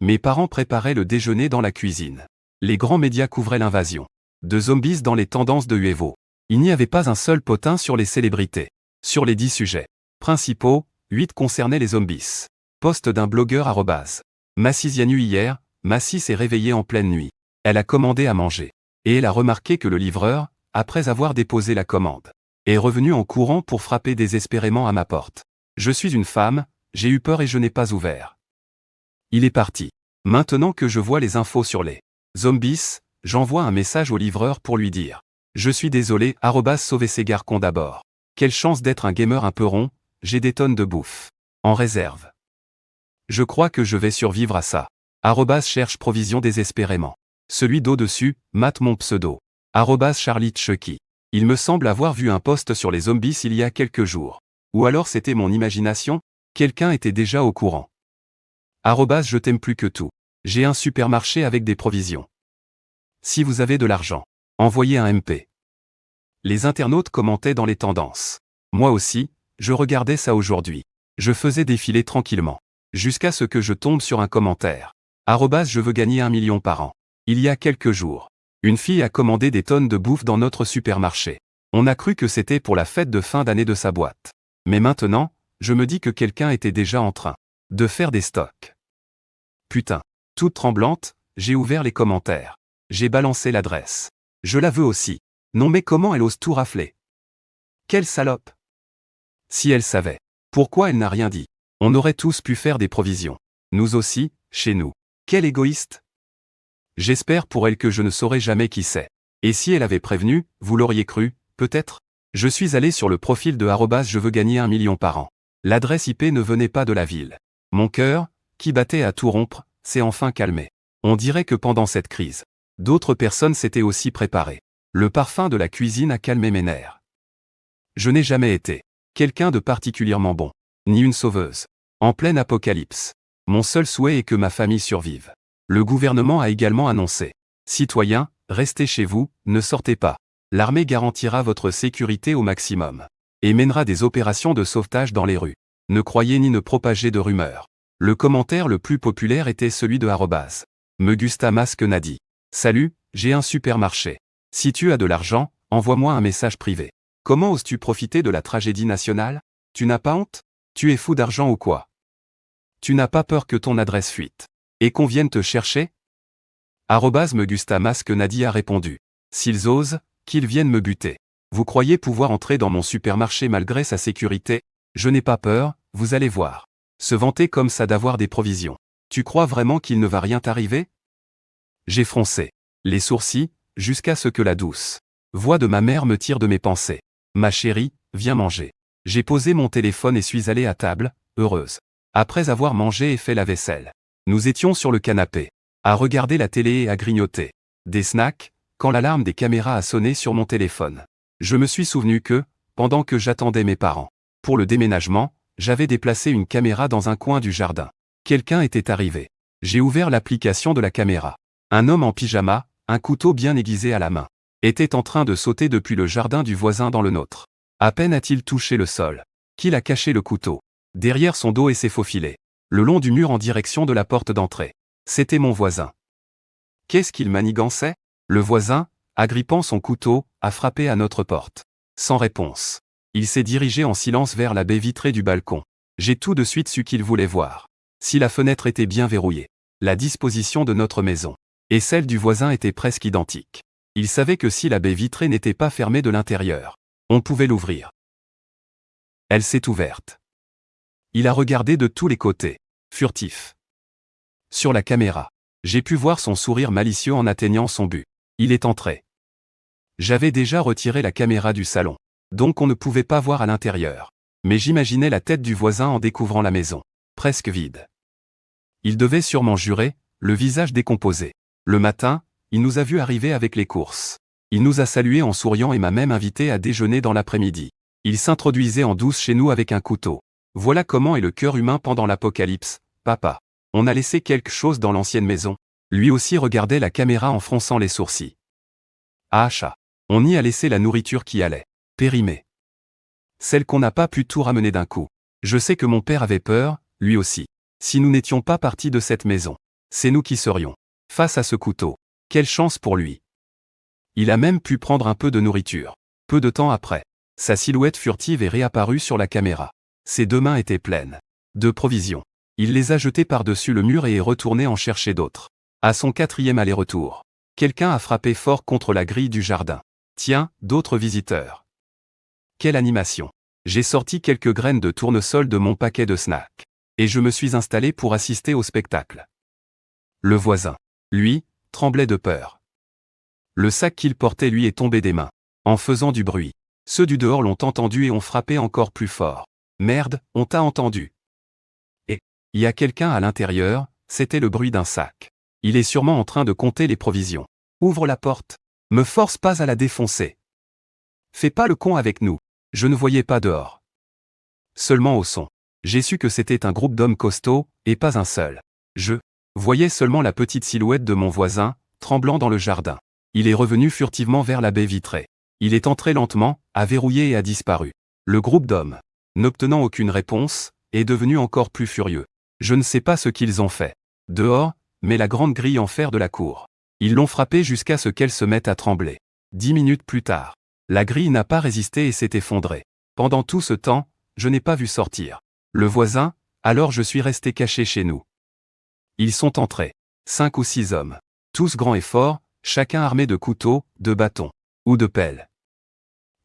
Mes parents préparaient le déjeuner dans la cuisine. Les grands médias couvraient l'invasion de zombies dans les tendances de UEVO. Il n'y avait pas un seul potin sur les célébrités. Sur les 10 sujets principaux, 8 concernaient les zombies. Poste d'un blogueur @Massisianu hier, Massis s'est réveillée en pleine nuit. Elle a commandé à manger. Et elle a remarqué que le livreur, après avoir déposé la commande, est revenu en courant pour frapper désespérément à ma porte. Je suis une femme, j'ai eu peur et je n'ai pas ouvert. Il est parti. Maintenant que je vois les infos sur les zombies, j'envoie un message au livreur pour lui dire « Je suis désolé, sauver ses garcons d'abord. Quelle chance d'être un gamer un peu rond, j'ai des tonnes de bouffe. En réserve. Je crois que je vais survivre à ça. Cherche provision désespérément. Celui d'au-dessus, mate mon pseudo. Charlie Chucky. Il me semble avoir vu un post sur les zombies il y a quelques jours. Ou alors c'était mon imagination, quelqu'un était déjà au courant. Je t'aime plus que tout. J'ai un supermarché avec des provisions. Si vous avez de l'argent, envoyez un MP. Les internautes commentaient dans les tendances. Moi aussi, je regardais ça aujourd'hui. Je faisais défiler tranquillement. Jusqu'à ce que je tombe sur un commentaire. Je veux gagner 1 million par an. Il y a quelques jours, une fille a commandé des tonnes de bouffe dans notre supermarché. On a cru que c'était pour la fête de fin d'année de sa boîte. Mais maintenant, je me dis que quelqu'un était déjà en train de faire des stocks. Putain. Toute tremblante, j'ai ouvert les commentaires. J'ai balancé l'adresse. Je la veux aussi. Non mais comment elle ose tout rafler? Quelle salope! Si elle savait. Pourquoi elle n'a rien dit? On aurait tous pu faire des provisions. Nous aussi, chez nous. Quelle égoïste! J'espère pour elle que je ne saurai jamais qui c'est. Et si elle avait prévenu, vous l'auriez cru, peut-être? Je suis allé sur le profil de je veux gagner 1 million par an. L'adresse IP ne venait pas de la ville. Mon cœur, qui battait à tout rompre, s'est enfin calmé. On dirait que pendant cette crise, d'autres personnes s'étaient aussi préparées. Le parfum de la cuisine a calmé mes nerfs. Je n'ai jamais été quelqu'un de particulièrement bon, ni une sauveuse. En pleine apocalypse, mon seul souhait est que ma famille survive. Le gouvernement a également annoncé: citoyens, restez chez vous, ne sortez pas. L'armée garantira votre sécurité au maximum et mènera des opérations de sauvetage dans les rues. Ne croyez ni ne propagez de rumeurs. Le commentaire le plus populaire était celui de @MeGustaMasqueNadi. Salut, j'ai un supermarché. Si tu as de l'argent, envoie-moi un message privé. Comment oses-tu profiter de la tragédie nationale? Tu n'as pas honte? Tu es fou d'argent ou quoi? Tu n'as pas peur que ton adresse fuite et qu'on vienne te chercher? @MeGustaMasqueNadi a répondu: s'ils osent, qu'ils viennent me buter. Vous croyez pouvoir entrer dans mon supermarché malgré sa sécurité? Je n'ai pas peur, vous allez voir. Se vanter comme ça d'avoir des provisions. Tu crois vraiment qu'il ne va rien t'arriver? J'ai froncé les sourcils, jusqu'à ce que la douce voix de ma mère me tire de mes pensées. Ma chérie, viens manger. J'ai posé mon téléphone et suis allé à table, heureuse. Après avoir mangé et fait la vaisselle, nous étions sur le canapé, à regarder la télé et à grignoter des snacks, quand l'alarme des caméras a sonné sur mon téléphone. Je me suis souvenu que, pendant que j'attendais mes parents pour le déménagement, j'avais déplacé une caméra dans un coin du jardin. Quelqu'un était arrivé. J'ai ouvert l'application de la caméra. Un homme en pyjama, un couteau bien aiguisé à la main, était en train de sauter depuis le jardin du voisin dans le nôtre. À peine a-t-il touché le sol qu'il a caché le couteau derrière son dos et s'est faufilé le long du mur en direction de la porte d'entrée. C'était mon voisin. Qu'est-ce qu'il manigançait? Le voisin, agrippant son couteau, a frappé à notre porte. Sans réponse. Il s'est dirigé en silence vers la baie vitrée du balcon. J'ai tout de suite su qu'il voulait voir si la fenêtre était bien verrouillée. La disposition de notre maison et celle du voisin étaient presque identiques. Il savait que si la baie vitrée n'était pas fermée de l'intérieur, on pouvait l'ouvrir. Elle s'est ouverte. Il a regardé de tous les côtés, furtif. Sur la caméra, j'ai pu voir son sourire malicieux en atteignant son but. Il est entré. J'avais déjà retiré la caméra du salon, donc on ne pouvait pas voir à l'intérieur. Mais j'imaginais la tête du voisin en découvrant la maison, presque vide. Il devait sûrement jurer, le visage décomposé. Le matin, il nous a vus arriver avec les courses. Il nous a salués en souriant et m'a même invité à déjeuner dans l'après-midi. Il s'introduisait en douce chez nous avec un couteau. Voilà comment est le cœur humain pendant l'apocalypse, papa. On a laissé quelque chose dans l'ancienne maison. Lui aussi regardait la caméra en fronçant les sourcils. Ah chat. On y a laissé la nourriture qui allait périmer. Celle qu'on n'a pas pu tout ramener d'un coup. Je sais que mon père avait peur, lui aussi. Si nous n'étions pas partis de cette maison, c'est nous qui serions face à ce couteau. Quelle chance pour lui. Il a même pu prendre un peu de nourriture. Peu de temps après, sa silhouette furtive est réapparue sur la caméra. Ses deux mains étaient pleines de provisions. Il les a jetées par-dessus le mur et est retourné en chercher d'autres. À son 4e aller-retour, quelqu'un a frappé fort contre la grille du jardin. Tiens, d'autres visiteurs. Quelle animation. J'ai sorti quelques graines de tournesol de mon paquet de snacks. Et je me suis installé pour assister au spectacle. Le voisin, lui, tremblait de peur. Le sac qu'il portait lui est tombé des mains, en faisant du bruit. Ceux du dehors l'ont entendu et ont frappé encore plus fort. Merde, on t'a entendu. Et, il y a quelqu'un à l'intérieur, c'était le bruit d'un sac. Il est sûrement en train de compter les provisions. Ouvre la porte. Me force pas à la défoncer. Fais pas le con avec nous. Je ne voyais pas dehors. Seulement au son. J'ai su que c'était un groupe d'hommes costauds, et pas un seul. Je voyais seulement la petite silhouette de mon voisin, tremblant dans le jardin. Il est revenu furtivement vers la baie vitrée. Il est entré lentement, a verrouillé et a disparu. Le groupe d'hommes, n'obtenant aucune réponse, est devenu encore plus furieux. Je ne sais pas ce qu'ils ont fait. Dehors, mais la grande grille en fer de la cour. Ils l'ont frappée jusqu'à ce qu'elle se mette à trembler. 10 minutes plus tard, la grille n'a pas résisté et s'est effondrée. Pendant tout ce temps, je n'ai pas vu sortir le voisin, alors je suis resté caché chez nous. Ils sont entrés. 5 ou 6 hommes. Tous grands et forts, chacun armé de couteaux, de bâtons ou de pelles.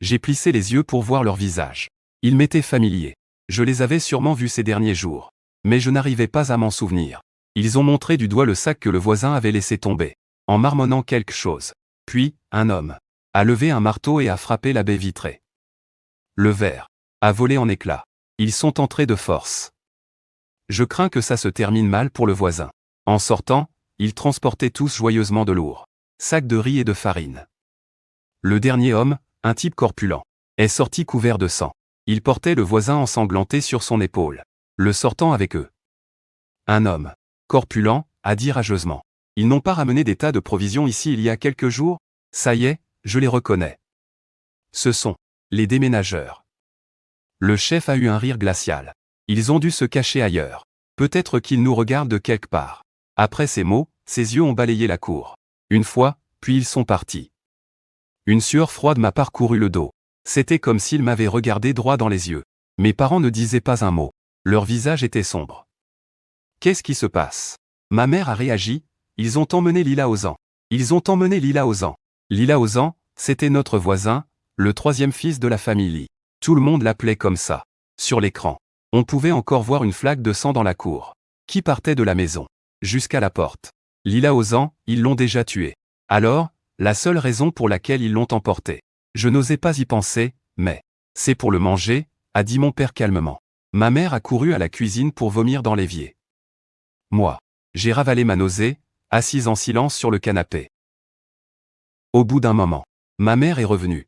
J'ai plissé les yeux pour voir leur visage. Ils m'étaient familiers. Je les avais sûrement vus ces derniers jours. Mais je n'arrivais pas à m'en souvenir. Ils ont montré du doigt le sac que le voisin avait laissé tomber, en marmonnant quelque chose. Puis, un homme a levé un marteau et a frappé la baie vitrée. Le verre a volé en éclats. Ils sont entrés de force. Je crains que ça se termine mal pour le voisin. En sortant, ils transportaient tous joyeusement de lourds sacs de riz et de farine. Le dernier homme, un type corpulent, est sorti couvert de sang. Il portait le voisin ensanglanté sur son épaule, le sortant avec eux. Un homme corpulent a dit rageusement. Ils n'ont pas ramené des tas de provisions ici il y a quelques jours? Ça y est, je les reconnais. Ce sont les déménageurs. Le chef a eu un rire glacial. Ils ont dû se cacher ailleurs. Peut-être qu'ils nous regardent de quelque part. Après ces mots, ses yeux ont balayé la cour. Une fois, puis ils sont partis. Une sueur froide m'a parcouru le dos. C'était comme s'ils m'avaient regardé droit dans les yeux. Mes parents ne disaient pas un mot. Leur visage était sombre. Qu'est-ce qui se passe? Ma mère a réagi. Ils ont emmené Lila Ozan. Ils ont emmené Lila Ozan. Lila Ozan, c'était notre voisin, le 3e fils de la famille Lee. Tout le monde l'appelait comme ça. Sur l'écran, on pouvait encore voir une flaque de sang dans la cour, qui partait de la maison jusqu'à la porte. Lila Ozan, ils l'ont déjà tué. Alors, la seule raison pour laquelle ils l'ont emporté. Je n'osais pas y penser, mais c'est pour le manger, a dit mon père calmement. Ma mère a couru à la cuisine pour vomir dans l'évier. Moi, j'ai ravalé ma nausée, assise en silence sur le canapé. Au bout d'un moment, ma mère est revenue.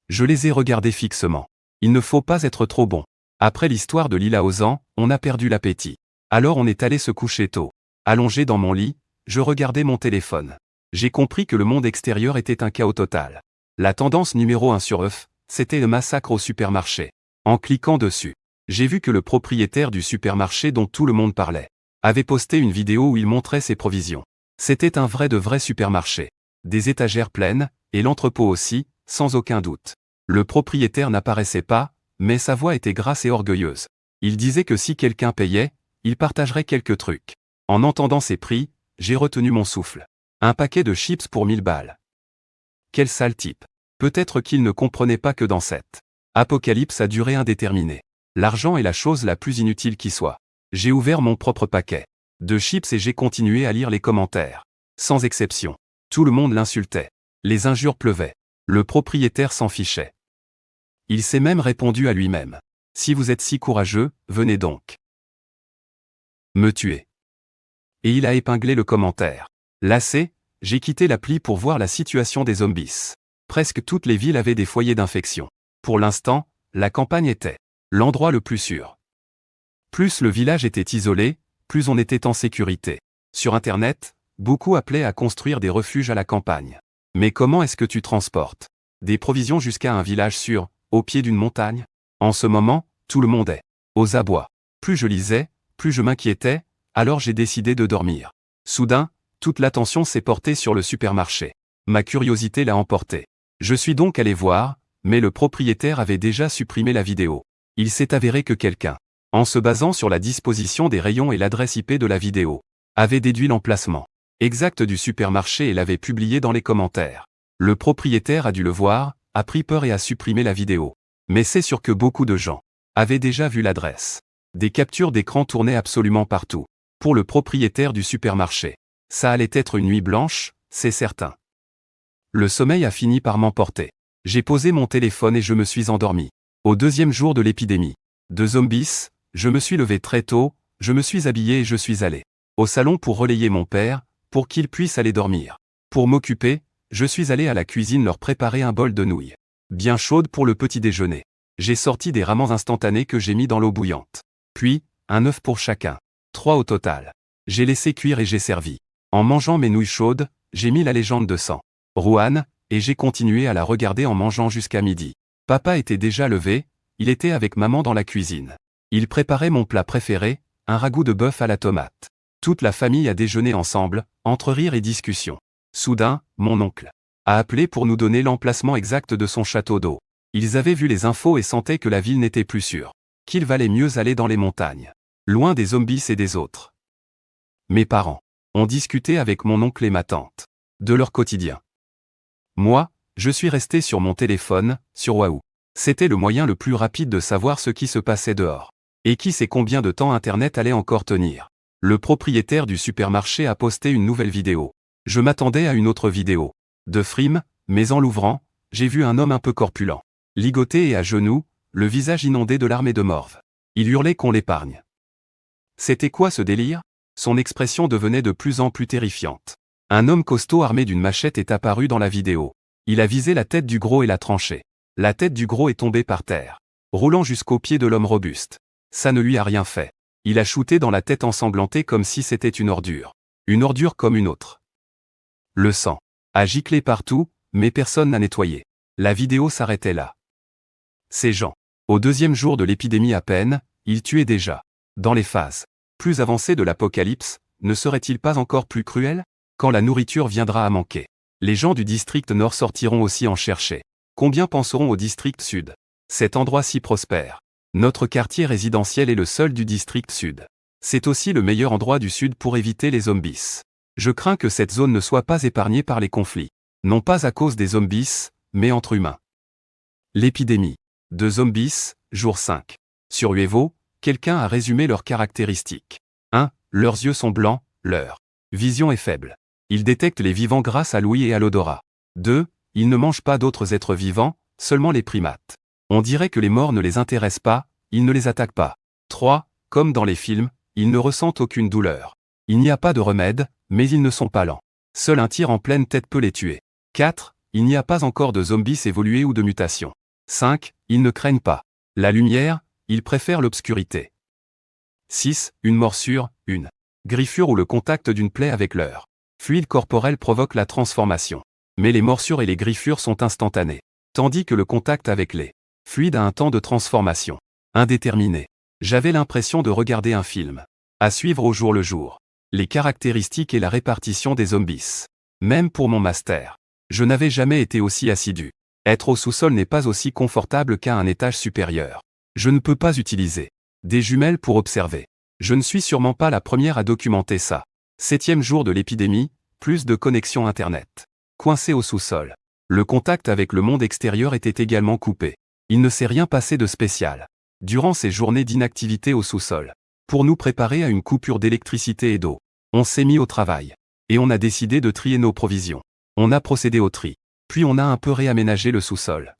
Je les ai regardés fixement. Il ne faut pas être trop bon. Après l'histoire de Lila Ozan, on a perdu l'appétit. Alors on est allé se coucher tôt. Allongé dans mon lit, je regardais mon téléphone. J'ai compris que le monde extérieur était un chaos total. La tendance numéro 1 sur œuf, c'était le massacre au supermarché. En cliquant dessus, j'ai vu que le propriétaire du supermarché dont tout le monde parlait avait posté une vidéo où il montrait ses provisions. C'était un vrai de vrai supermarché. Des étagères pleines, et l'entrepôt aussi, sans aucun doute. Le propriétaire n'apparaissait pas, mais sa voix était grasse et orgueilleuse. Il disait que si quelqu'un payait, il partagerait quelques trucs. En entendant ces prix, j'ai retenu mon souffle. Un paquet de chips pour 1000 balles. Quel sale type. Peut-être qu'il ne comprenait pas que dans cette apocalypse à durée indéterminée, l'argent est la chose la plus inutile qui soit. J'ai ouvert mon propre paquet de chips et j'ai continué à lire les commentaires. Sans exception. Tout le monde l'insultait. Les injures pleuvaient. Le propriétaire s'en fichait. Il s'est même répondu à lui-même. Si vous êtes si courageux, venez donc me tuer. Et il a épinglé le commentaire. Lassé, j'ai quitté l'appli pour voir la situation des zombies. Presque toutes les villes avaient des foyers d'infection. Pour l'instant, la campagne était l'endroit le plus sûr. Plus le village était isolé, plus on était en sécurité. Sur Internet, beaucoup appelaient à construire des refuges à la campagne. Mais comment est-ce que tu transportes des provisions jusqu'à un village sûr, au pied d'une montagne? En ce moment, tout le monde est aux abois. Plus je lisais, plus je m'inquiétais, alors j'ai décidé de dormir. Soudain, toute l'attention s'est portée sur le supermarché. Ma curiosité l'a emporté. Je suis donc allé voir, mais le propriétaire avait déjà supprimé la vidéo. Il s'est avéré que quelqu'un, en se basant sur la disposition des rayons et l'adresse IP de la vidéo, avait déduit l'emplacement exact du supermarché et l'avait publié dans les commentaires. Le propriétaire a dû le voir, a pris peur et a supprimé la vidéo. Mais c'est sûr que beaucoup de gens avaient déjà vu l'adresse. Des captures d'écran tournaient absolument partout. Pour le propriétaire du supermarché, ça allait être une nuit blanche, c'est certain. Le sommeil a fini par m'emporter. J'ai posé mon téléphone et je me suis endormi. Au 2e jour de l'épidémie de zombies, je me suis levé très tôt, je me suis habillé et je suis allé au salon pour relayer mon père, pour qu'il puisse aller dormir. Pour m'occuper, je suis allé à la cuisine leur préparer un bol de nouilles bien chaudes pour le petit déjeuner. J'ai sorti des ramen instantanés que j'ai mis dans l'eau bouillante. Puis, un œuf pour chacun. 3 au total. J'ai laissé cuire et j'ai servi. En mangeant mes nouilles chaudes, j'ai mis la légende de sang Rouen, et j'ai continué à la regarder en mangeant jusqu'à midi. Papa était déjà levé, il était avec maman dans la cuisine. Il préparait mon plat préféré, un ragoût de bœuf à la tomate. Toute la famille a déjeuné ensemble, entre rires et discussions. Soudain, mon oncle a appelé pour nous donner l'emplacement exact de son château d'eau. Ils avaient vu les infos et sentaient que la ville n'était plus sûre. Qu'il valait mieux aller dans les montagnes. Loin des zombies et des autres. Mes parents ont discuté avec mon oncle et ma tante de leur quotidien. Moi, je suis resté sur mon téléphone, sur Wahoo. C'était le moyen le plus rapide de savoir ce qui se passait dehors. Et qui sait combien de temps Internet allait encore tenir. Le propriétaire du supermarché a posté une nouvelle vidéo. Je m'attendais à une autre vidéo de frime, mais en l'ouvrant, j'ai vu un homme un peu corpulent, ligoté et à genoux, le visage inondé de larmes et de morve. Il hurlait qu'on l'épargne. C'était quoi ce délire? Son expression devenait de plus en plus terrifiante. Un homme costaud armé d'une machette est apparu dans la vidéo. Il a visé la tête du gros et l'a tranché. La tête du gros est tombée par terre, roulant jusqu'au pied de l'homme robuste. Ça ne lui a rien fait. Il a shooté dans la tête ensanglantée comme si c'était une ordure. Une ordure comme une autre. Le sang a giclé partout, mais personne n'a nettoyé. La vidéo s'arrêtait là. Ces gens, au deuxième jour de l'épidémie à peine, ils tuaient déjà. Dans les phases plus avancées de l'apocalypse, ne serait-il pas encore plus cruel? Quand la nourriture viendra à manquer, les gens du district nord sortiront aussi en chercher. Combien penseront au district sud? Cet endroit si prospère. Notre quartier résidentiel est le seul du district sud. C'est aussi le meilleur endroit du sud pour éviter les zombies. Je crains que cette zone ne soit pas épargnée par les conflits. Non pas à cause des zombies, mais entre humains. L'épidémie de zombies, jour 5. Sur Uevo, quelqu'un a résumé leurs caractéristiques. 1. Leurs yeux sont blancs, leur vision est faible. Ils détectent les vivants grâce à l'ouïe et à l'odorat. 2. Ils ne mangent pas d'autres êtres vivants, seulement les primates. On dirait que les morts ne les intéressent pas, ils ne les attaquent pas. 3. Comme dans les films, ils ne ressentent aucune douleur. Il n'y a pas de remède, mais ils ne sont pas lents. Seul un tir en pleine tête peut les tuer. 4. Il n'y a pas encore de zombies évolués ou de mutations. 5. Ils ne craignent pas la lumière, ils préfèrent l'obscurité. 6. Une morsure, une griffure ou le contact d'une plaie avec leur fluide corporel provoque la transformation. Mais les morsures et les griffures sont instantanées, tandis que le contact avec les fluides a un temps de transformation indéterminé. J'avais l'impression de regarder un film. À suivre au jour le jour. Les caractéristiques et la répartition des zombies. Même pour mon master. Je n'avais jamais été aussi assidu. Être au sous-sol n'est pas aussi confortable qu'à un étage supérieur. Je ne peux pas utiliser des jumelles pour observer. Je ne suis sûrement pas la première à documenter ça. 7e jour de l'épidémie, plus de connexion Internet. Coincé au sous-sol. Le contact avec le monde extérieur était également coupé. Il ne s'est rien passé de spécial. Durant ces journées d'inactivité au sous-sol. Pour nous préparer à une coupure d'électricité et d'eau. On s'est mis au travail. Et on a décidé de trier nos provisions. On a procédé au tri. Puis on a un peu réaménagé le sous-sol.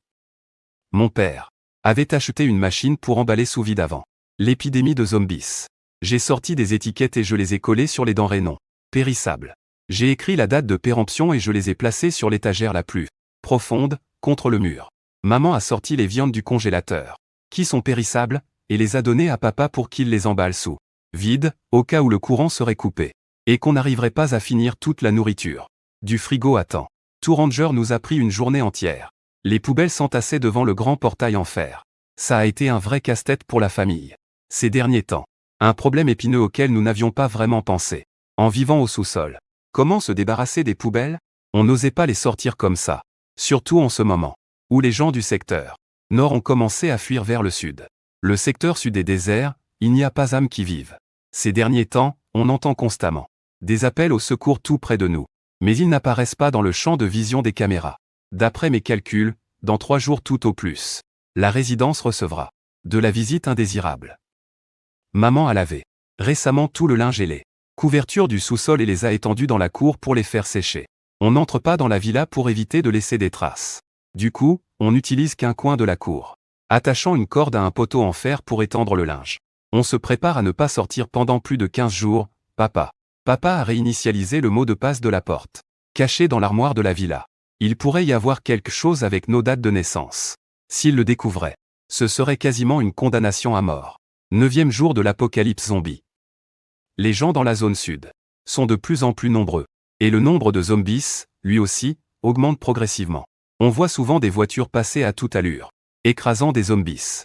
Mon père avait acheté une machine pour emballer sous vide avant l'épidémie de zombies. J'ai sorti des étiquettes et je les ai collées sur les denrées non périssables. J'ai écrit la date de péremption et je les ai placées sur l'étagère la plus profonde, contre le mur. Maman a sorti les viandes du congélateur, qui sont périssables, et les a données à papa pour qu'il les emballe sous vide, au cas où le courant serait coupé, et qu'on n'arriverait pas à finir toute la nourriture du frigo à temps. Tout ranger nous a pris une journée entière. Les poubelles s'entassaient devant le grand portail en fer. Ça a été un vrai casse-tête pour la famille. Ces derniers temps. Un problème épineux auquel nous n'avions pas vraiment pensé. En vivant au sous-sol. Comment se débarrasser des poubelles? On n'osait pas les sortir comme ça. Surtout en ce moment. Où les gens du secteur nord ont commencé à fuir vers le sud. Le secteur sud est désert, il n'y a pas âme qui vive. Ces derniers temps, on entend constamment des appels au secours tout près de nous. Mais ils n'apparaissent pas dans le champ de vision des caméras. D'après mes calculs, dans 3 jours tout au plus, la résidence recevra de la visite indésirable. Maman a lavé récemment tout le linge et les couvertures du sous-sol et les a étendues dans la cour pour les faire sécher. On n'entre pas dans la villa pour éviter de laisser des traces. Du coup, on n'utilise qu'un coin de la cour, attachant une corde à un poteau en fer pour étendre le linge. On se prépare à ne pas sortir pendant plus de 15 jours, papa. Papa a réinitialisé le mot de passe de la porte, caché dans l'armoire de la villa. Il pourrait y avoir quelque chose avec nos dates de naissance. S'il le découvrait, ce serait quasiment une condamnation à mort. 9e jour de l'apocalypse zombie. Les gens dans la zone sud sont de plus en plus nombreux. Et le nombre de zombies, lui aussi, augmente progressivement. On voit souvent des voitures passer à toute allure, écrasant des zombies.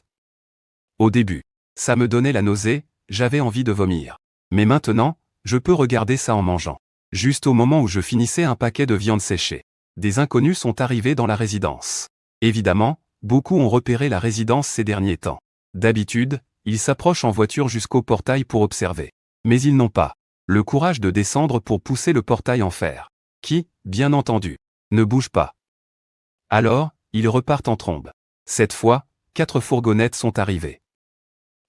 Au début, ça me donnait la nausée, j'avais envie de vomir. Mais maintenant, je peux regarder ça en mangeant. Juste au moment où je finissais un paquet de viande séchée, des inconnus sont arrivés dans la résidence. Évidemment, beaucoup ont repéré la résidence ces derniers temps. D'habitude, ils s'approchent en voiture jusqu'au portail pour observer. Mais ils n'ont pas le courage de descendre pour pousser le portail en fer, qui, bien entendu, ne bouge pas. Alors, ils repartent en trombe. Cette fois, 4 fourgonnettes sont arrivées.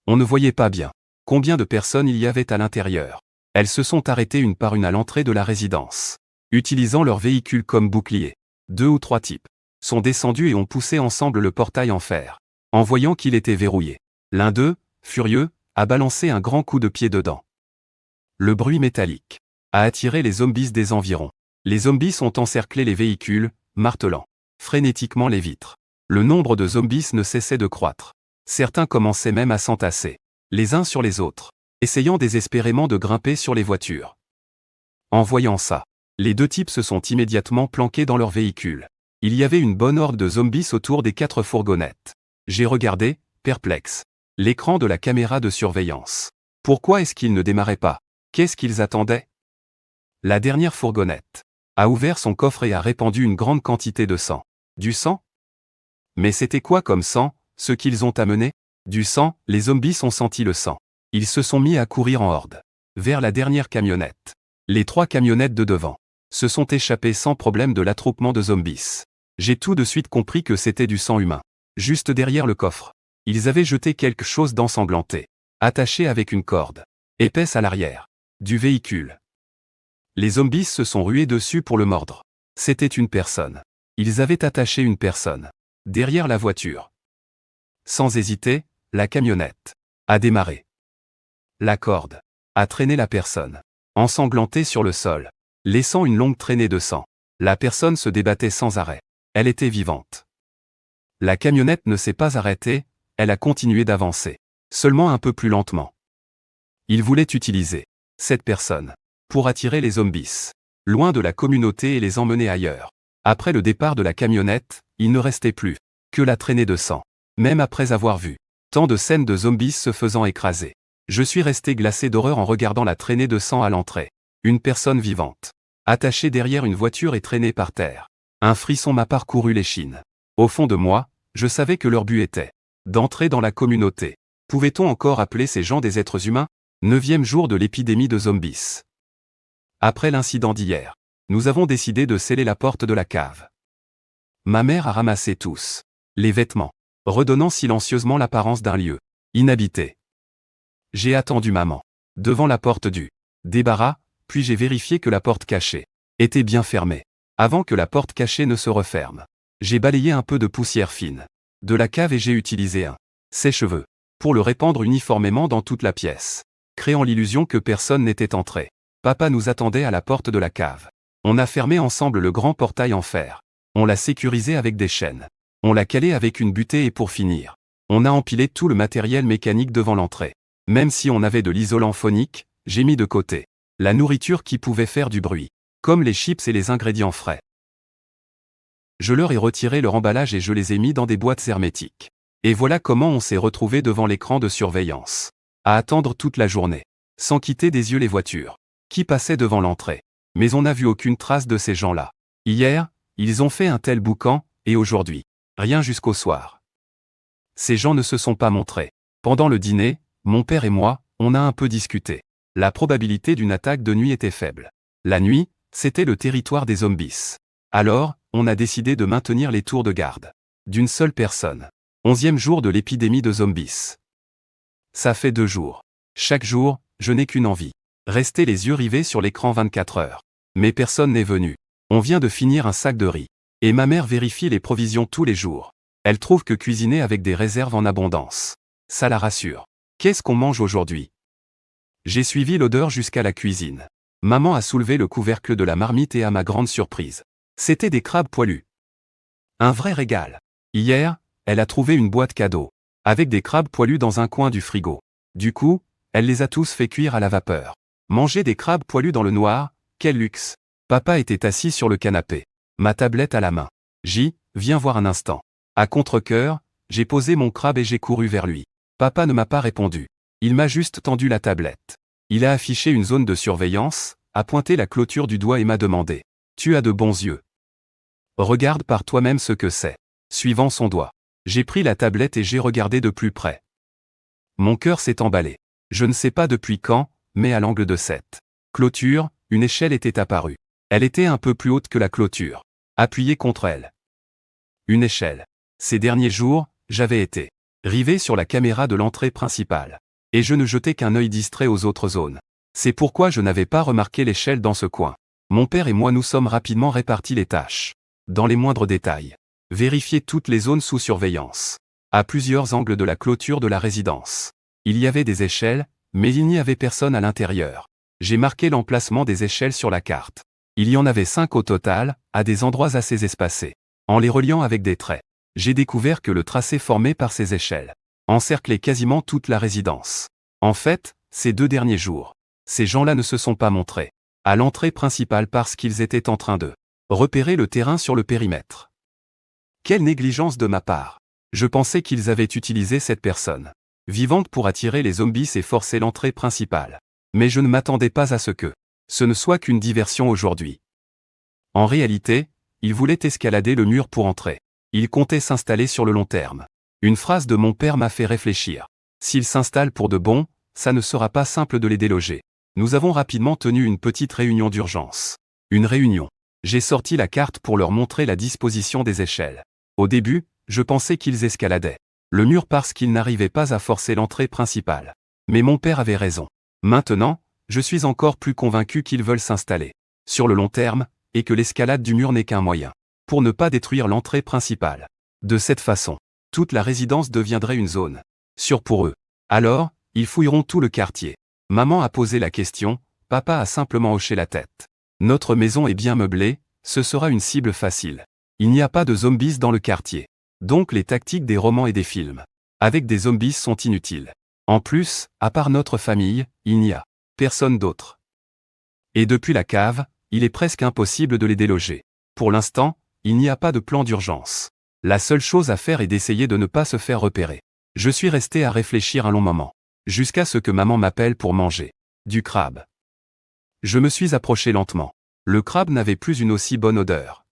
On ne voyait pas bien combien de personnes il y avait à l'intérieur. Elles se sont arrêtées une par une à l'entrée de la résidence, utilisant leur véhicule comme bouclier. 2 ou 3 types sont descendus et ont poussé ensemble le portail en fer, en voyant qu'il était verrouillé. L'un d'eux, furieux, a balancé un grand coup de pied dedans. Le bruit métallique a attiré les zombies des environs. Les zombies ont encerclé les véhicules, martelant frénétiquement les vitres. Le nombre de zombies ne cessait de croître. Certains commençaient même à s'entasser, les uns sur les autres, essayant désespérément de grimper sur les voitures. En voyant ça, les 2 types se sont immédiatement planqués dans leur véhicule. Il y avait une bonne horde de zombies autour des 4 fourgonnettes. J'ai regardé, perplexe, l'écran de la caméra de surveillance. Pourquoi est-ce qu'ils ne démarraient pas? Qu'est-ce qu'ils attendaient? La dernière fourgonnette a ouvert son coffre et a répandu une grande quantité de sang. Du sang? Mais c'était quoi comme sang, ce qu'ils ont amené? Du sang, les zombies ont senti le sang. Ils se sont mis à courir en horde vers la dernière camionnette. Les 3 camionnettes de devant se sont échappées sans problème de l'attroupement de zombies. J'ai tout de suite compris que c'était du sang humain. Juste derrière le coffre, ils avaient jeté quelque chose d'ensanglanté, attaché avec une corde épaisse à l'arrière du véhicule. Les zombies se sont rués dessus pour le mordre. C'était une personne. Ils avaient attaché une personne derrière la voiture. Sans hésiter, la camionnette a démarré. La corde a traîné la personne, ensanglantée sur le sol, laissant une longue traînée de sang. La personne se débattait sans arrêt. Elle était vivante. La camionnette ne s'est pas arrêtée, elle a continué d'avancer, seulement un peu plus lentement. Ils voulaient utiliser cette personne pour attirer les zombies loin de la communauté et les emmener ailleurs. Après le départ de la camionnette, il ne restait plus que la traînée de sang. Même après avoir vu tant de scènes de zombies se faisant écraser, je suis resté glacé d'horreur en regardant la traînée de sang à l'entrée. Une personne vivante, attachée derrière une voiture et traînée par terre. Un frisson m'a parcouru l'échine. Au fond de moi, je savais que leur but était d'entrer dans la communauté. Pouvait-on encore appeler ces gens des êtres humains? 9e jour de l'épidémie de zombies. Après l'incident d'hier, nous avons décidé de sceller la porte de la cave. Ma mère a ramassé tous les vêtements, redonnant silencieusement l'apparence d'un lieu inhabité. J'ai attendu maman devant la porte du débarras, puis j'ai vérifié que la porte cachée était bien fermée. Avant que la porte cachée ne se referme, j'ai balayé un peu de poussière fine de la cave et j'ai utilisé un sèche-cheveux pour le répandre uniformément dans toute la pièce, créant l'illusion que personne n'était entré. Papa nous attendait à la porte de la cave. On a fermé ensemble le grand portail en fer. On l'a sécurisé avec des chaînes. On l'a calé avec une butée et pour finir, on a empilé tout le matériel mécanique devant l'entrée. Même si on avait de l'isolant phonique, j'ai mis de côté la nourriture qui pouvait faire du bruit, comme les chips et les ingrédients frais. Je leur ai retiré leur emballage et je les ai mis dans des boîtes hermétiques. Et voilà comment on s'est retrouvé devant l'écran de surveillance, à attendre toute la journée, sans quitter des yeux les voitures qui passaient devant l'entrée. Mais on n'a vu aucune trace de ces gens-là. Hier, ils ont fait un tel boucan, et aujourd'hui, rien jusqu'au soir. Ces gens ne se sont pas montrés. Pendant le dîner, mon père et moi, on a un peu discuté. La probabilité d'une attaque de nuit était faible. La nuit, c'était le territoire des zombies. Alors, on a décidé de maintenir les tours de garde d'une seule personne. 11e jour de l'épidémie de zombies. Ça fait 2 jours. Chaque jour, je n'ai qu'une envie. Rester les yeux rivés sur l'écran 24 heures. Mais personne n'est venu. On vient de finir un sac de riz. Et ma mère vérifie les provisions tous les jours. Elle trouve que cuisiner avec des réserves en abondance, ça la rassure. Qu'est-ce qu'on mange aujourd'hui? J'ai suivi l'odeur jusqu'à la cuisine. Maman a soulevé le couvercle de la marmite et à ma grande surprise, c'était des crabes poilus. Un vrai régal. Hier, elle a trouvé une boîte cadeau, avec des crabes poilus dans un coin du frigo. Du coup, elle les a tous fait cuire à la vapeur. Manger des crabes poilus dans le noir, quel luxe! Papa était assis sur le canapé, ma tablette à la main. Viens voir un instant. À contre-cœur, j'ai posé mon crabe et j'ai couru vers lui. Papa ne m'a pas répondu. Il m'a juste tendu la tablette. Il a affiché une zone de surveillance, a pointé la clôture du doigt et m'a demandé. Tu as de bons yeux. Regarde par toi-même ce que c'est. Suivant son doigt. J'ai pris la tablette et j'ai regardé de plus près. Mon cœur s'est emballé. Je ne sais pas depuis quand, mais à l'angle de cette clôture, une échelle était apparue. Elle était un peu plus haute que la clôture. Appuyée contre elle. Une échelle. Ces derniers jours, j'avais été rivé sur la caméra de l'entrée principale. Et je ne jetais qu'un œil distrait aux autres zones. C'est pourquoi je n'avais pas remarqué l'échelle dans ce coin. Mon père et moi nous sommes rapidement répartis les tâches. Dans les moindres détails. Vérifier toutes les zones sous surveillance. À plusieurs angles de la clôture de la résidence. Il y avait des échelles, mais il n'y avait personne à l'intérieur. J'ai marqué l'emplacement des échelles sur la carte. Il y en avait 5 au total, à des endroits assez espacés. En les reliant avec des traits, j'ai découvert que le tracé formé par ces échelles encerclait quasiment toute la résidence. En fait, ces 2 derniers jours, ces gens-là ne se sont pas montrés à l'entrée principale parce qu'ils étaient en train de repérer le terrain sur le périmètre. Quelle négligence de ma part! Je pensais qu'ils avaient utilisé cette personne vivante pour attirer les zombies et forcer l'entrée principale. Mais je ne m'attendais pas à ce que ce ne soit qu'une diversion aujourd'hui. En réalité, ils voulaient escalader le mur pour entrer. Ils comptaient s'installer sur le long terme. Une phrase de mon père m'a fait réfléchir. S'ils s'installent pour de bon, ça ne sera pas simple de les déloger. Nous avons rapidement tenu une petite réunion d'urgence. Une réunion. J'ai sorti la carte pour leur montrer la disposition des échelles. Au début, je pensais qu'ils escaladaient le mur parce qu'ils n'arrivaient pas à forcer l'entrée principale. Mais mon père avait raison. Maintenant, je suis encore plus convaincu qu'ils veulent s'installer sur le long terme, et que l'escalade du mur n'est qu'un moyen pour ne pas détruire l'entrée principale. De cette façon, toute la résidence deviendrait une zone sûre pour eux. Alors, ils fouilleront tout le quartier. Maman a posé la question, papa a simplement hoché la tête. Notre maison est bien meublée, ce sera une cible facile. Il n'y a pas de zombies dans le quartier. Donc les tactiques des romans et des films avec des zombies sont inutiles. En plus, à part notre famille, il n'y a personne d'autre. Et depuis la cave, il est presque impossible de les déloger. Pour l'instant, il n'y a pas de plan d'urgence. La seule chose à faire est d'essayer de ne pas se faire repérer. Je suis resté à réfléchir un long moment, jusqu'à ce que maman m'appelle pour manger du crabe. Je me suis approché lentement. Le crabe n'avait plus une aussi bonne odeur.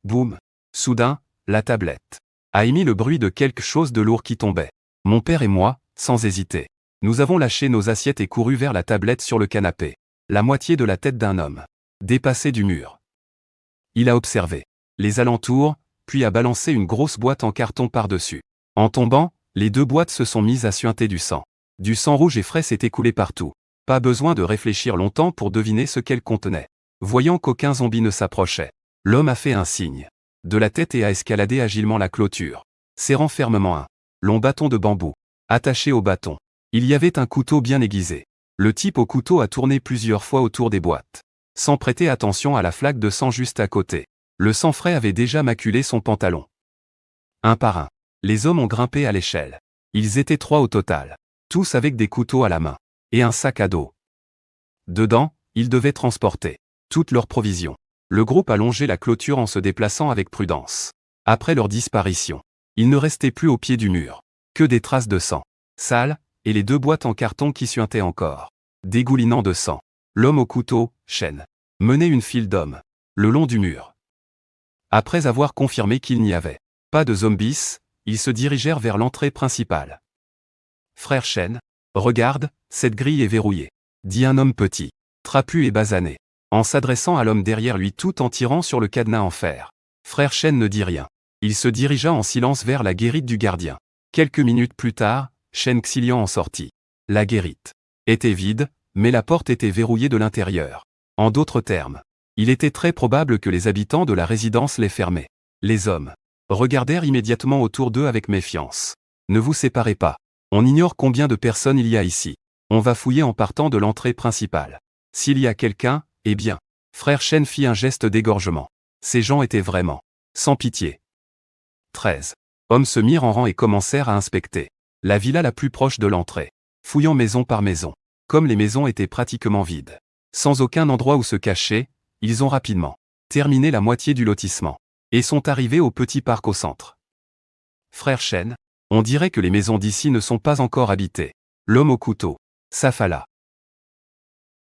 Boum! Soudain, la tablette a émis le bruit de quelque chose de lourd qui tombait. Mon père et moi, sans hésiter, nous avons lâché nos assiettes et couru vers la tablette sur le canapé. La moitié de la tête d'un homme, dépassée du mur. Il a observé les alentours, puis a balancé une grosse boîte en carton par-dessus. En tombant, les 2 boîtes se sont mises à suinter du sang. Du sang rouge et frais s'est écoulé partout. Pas besoin de réfléchir longtemps pour deviner ce qu'elles contenaient. Voyant qu'aucun zombie ne s'approchait, l'homme a fait un signe de la tête et a escaladé agilement la clôture, serrant fermement un long bâton de bambou. Attaché au bâton, il y avait un couteau bien aiguisé. Le type au couteau a tourné plusieurs fois autour des boîtes, sans prêter attention à la flaque de sang juste à côté. Le sang frais avait déjà maculé son pantalon. Un par un, les hommes ont grimpé à l'échelle. Ils étaient 3 au total, tous avec des couteaux à la main, et un sac à dos. Dedans, ils devaient transporter toutes leurs provisions. Le groupe a longé la clôture en se déplaçant avec prudence. Après leur disparition, il ne restait plus au pied du mur que des traces de sang sale, et les 2 boîtes en carton qui suintaient encore, dégoulinant de sang. L'homme au couteau, chaîne, menait une file d'hommes le long du mur. Après avoir confirmé qu'il n'y avait pas de zombies, ils se dirigèrent vers l'entrée principale. Frère Chen, regarde, cette grille est verrouillée, dit un homme petit, trapu et basané, en s'adressant à l'homme derrière lui tout en tirant sur le cadenas en fer. Frère Chen ne dit rien. Il se dirigea en silence vers la guérite du gardien. Quelques minutes plus tard, Shen Xilian en sortit. La guérite était vide, mais la porte était verrouillée de l'intérieur. En d'autres termes, il était très probable que les habitants de la résidence l'aient fermée. Les hommes regardèrent immédiatement autour d'eux avec méfiance. Ne vous séparez pas. On ignore combien de personnes il y a ici. On va fouiller en partant de l'entrée principale. S'il y a quelqu'un, eh bien. Frère Shen fit un geste d'égorgement. Ces gens étaient vraiment sans pitié. 13 hommes se mirent en rang et commencèrent à inspecter la villa la plus proche de l'entrée, fouillant maison par maison. Comme les maisons étaient pratiquement vides, sans aucun endroit où se cacher, ils ont rapidement terminé la moitié du lotissement et sont arrivés au petit parc au centre. Frère Shen On dirait que les maisons d'ici ne sont pas encore habitées. L'homme au couteau. S'affala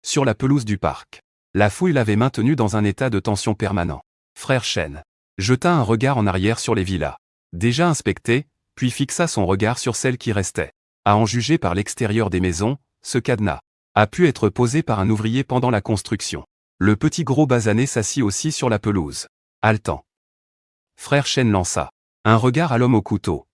sur la pelouse du parc. La foule l'avait maintenu dans un état de tension permanent. Frère Chen jeta un regard en arrière sur les villas, déjà inspectées, puis fixa son regard sur celles qui restaient. À en juger par l'extérieur des maisons, ce cadenas a pu être posé par un ouvrier pendant la construction. Le petit gros basané s'assit aussi sur la pelouse, haletant. Frère Chen lança un regard à l'homme au couteau.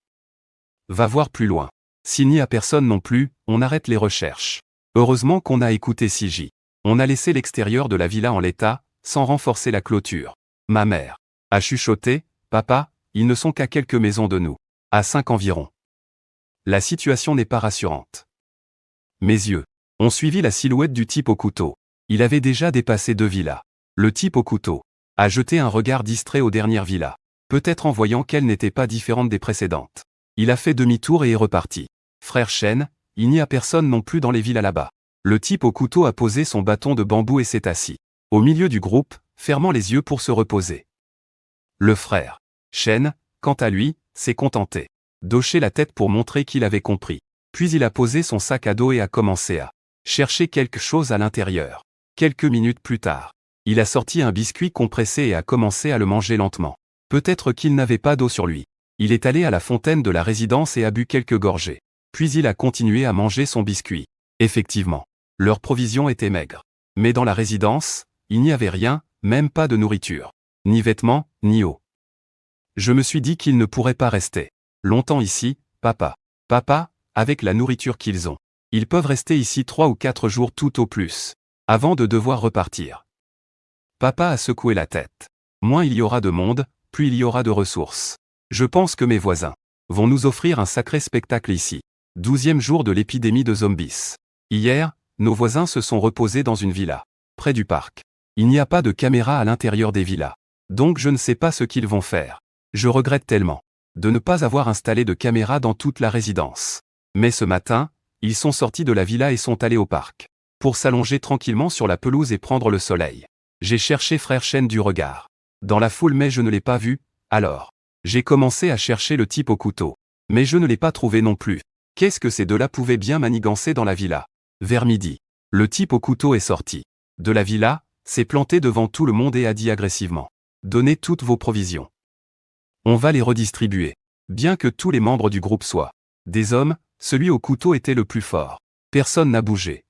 Va voir plus loin. S'il n'y a personne non plus, on arrête les recherches. Heureusement qu'on a écouté Siji. On a laissé l'extérieur de la villa en l'état, sans renforcer la clôture. Ma mère a chuchoté, papa, ils ne sont qu'à quelques maisons de nous. À 5 environ. La situation n'est pas rassurante. Mes yeux ont suivi la silhouette du type au couteau. Il avait déjà dépassé 2 villas. Le type au couteau a jeté un regard distrait aux dernières villas, peut-être en voyant qu'elles n'étaient pas différentes des précédentes. Il a fait demi-tour et est reparti. Frère Chen, il n'y a personne non plus dans les villas là-bas. Le type au couteau a posé son bâton de bambou et s'est assis au milieu du groupe, fermant les yeux pour se reposer. Le frère Chen, quant à lui, s'est contenté d'hocher la tête pour montrer qu'il avait compris. Puis il a posé son sac à dos et a commencé à chercher quelque chose à l'intérieur. Quelques minutes plus tard, il a sorti un biscuit compressé et a commencé à le manger lentement. Peut-être qu'il n'avait pas d'eau sur lui. Il est allé à la fontaine de la résidence et a bu quelques gorgées. Puis il a continué à manger son biscuit. Effectivement, leurs provisions étaient maigres. Mais dans la résidence, il n'y avait rien, même pas de nourriture. Ni vêtements, ni eau. Je me suis dit qu'ils ne pourraient pas rester longtemps ici, papa. Papa, avec la nourriture qu'ils ont. Ils peuvent rester ici 3 ou 4 jours tout au plus, avant de devoir repartir. Papa a secoué la tête. Moins il y aura de monde, plus il y aura de ressources. Je pense que mes voisins vont nous offrir un sacré spectacle ici. 12e jour de l'épidémie de zombies. Hier, nos voisins se sont reposés dans une villa, près du parc. Il n'y a pas de caméra à l'intérieur des villas. Donc je ne sais pas ce qu'ils vont faire. Je regrette tellement de ne pas avoir installé de caméra dans toute la résidence. Mais ce matin, ils sont sortis de la villa et sont allés au parc, pour s'allonger tranquillement sur la pelouse et prendre le soleil. J'ai cherché frère Chen du regard dans la foule mais je ne l'ai pas vu, alors j'ai commencé à chercher le type au couteau. Mais je ne l'ai pas trouvé non plus. Qu'est-ce que ces deux-là pouvaient bien manigancer dans la villa? Vers midi, le type au couteau est sorti de la villa, s'est planté devant tout le monde et a dit agressivement. Donnez toutes vos provisions. On va les redistribuer. Bien que tous les membres du groupe soient des hommes, celui au couteau était le plus fort. Personne n'a bougé.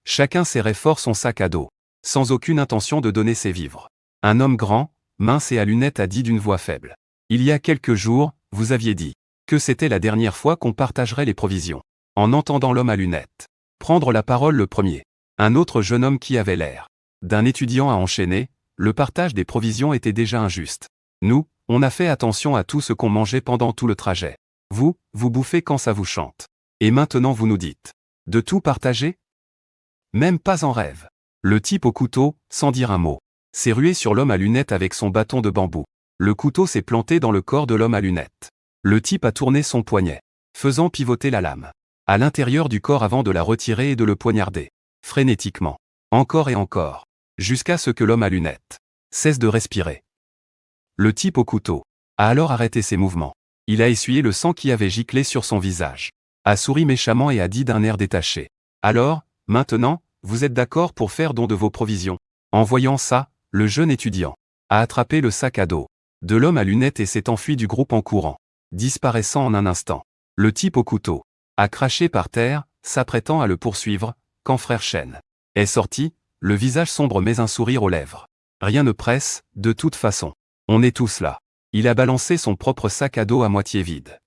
Chacun serrait fort son sac à dos, sans aucune intention de donner ses vivres. Un homme grand, mince et à lunettes a dit d'une voix faible. Il y a quelques jours, vous aviez dit que c'était la dernière fois qu'on partagerait les provisions. En entendant l'homme à lunettes prendre la parole le premier, un autre jeune homme qui avait l'air d'un étudiant a enchaîné, le partage des provisions était déjà injuste. Nous, on a fait attention à tout ce qu'on mangeait pendant tout le trajet. Vous bouffez quand ça vous chante. Et maintenant vous nous dites de tout partager? Même pas en rêve. Le type au couteau, sans dire un mot, s'est rué sur l'homme à lunettes avec son bâton de bambou. Le couteau s'est planté dans le corps de l'homme à lunettes. Le type a tourné son poignet, faisant pivoter la lame à l'intérieur du corps avant de la retirer et de le poignarder, frénétiquement, encore et encore, jusqu'à ce que l'homme à lunettes cesse de respirer. Le type au couteau a alors arrêté ses mouvements. Il a essuyé le sang qui avait giclé sur son visage, a souri méchamment et a dit d'un air détaché. Alors, maintenant, vous êtes d'accord pour faire don de vos provisions? En voyant ça, le jeune étudiant a attrapé le sac à dos de l'homme à lunettes et s'est enfui du groupe en courant, disparaissant en un instant. Le type au couteau a craché par terre, s'apprêtant à le poursuivre, quand frère Chen est sorti, le visage sombre mais un sourire aux lèvres. Rien ne presse, de toute façon. On est tous là. Il a balancé son propre sac à dos à moitié vide.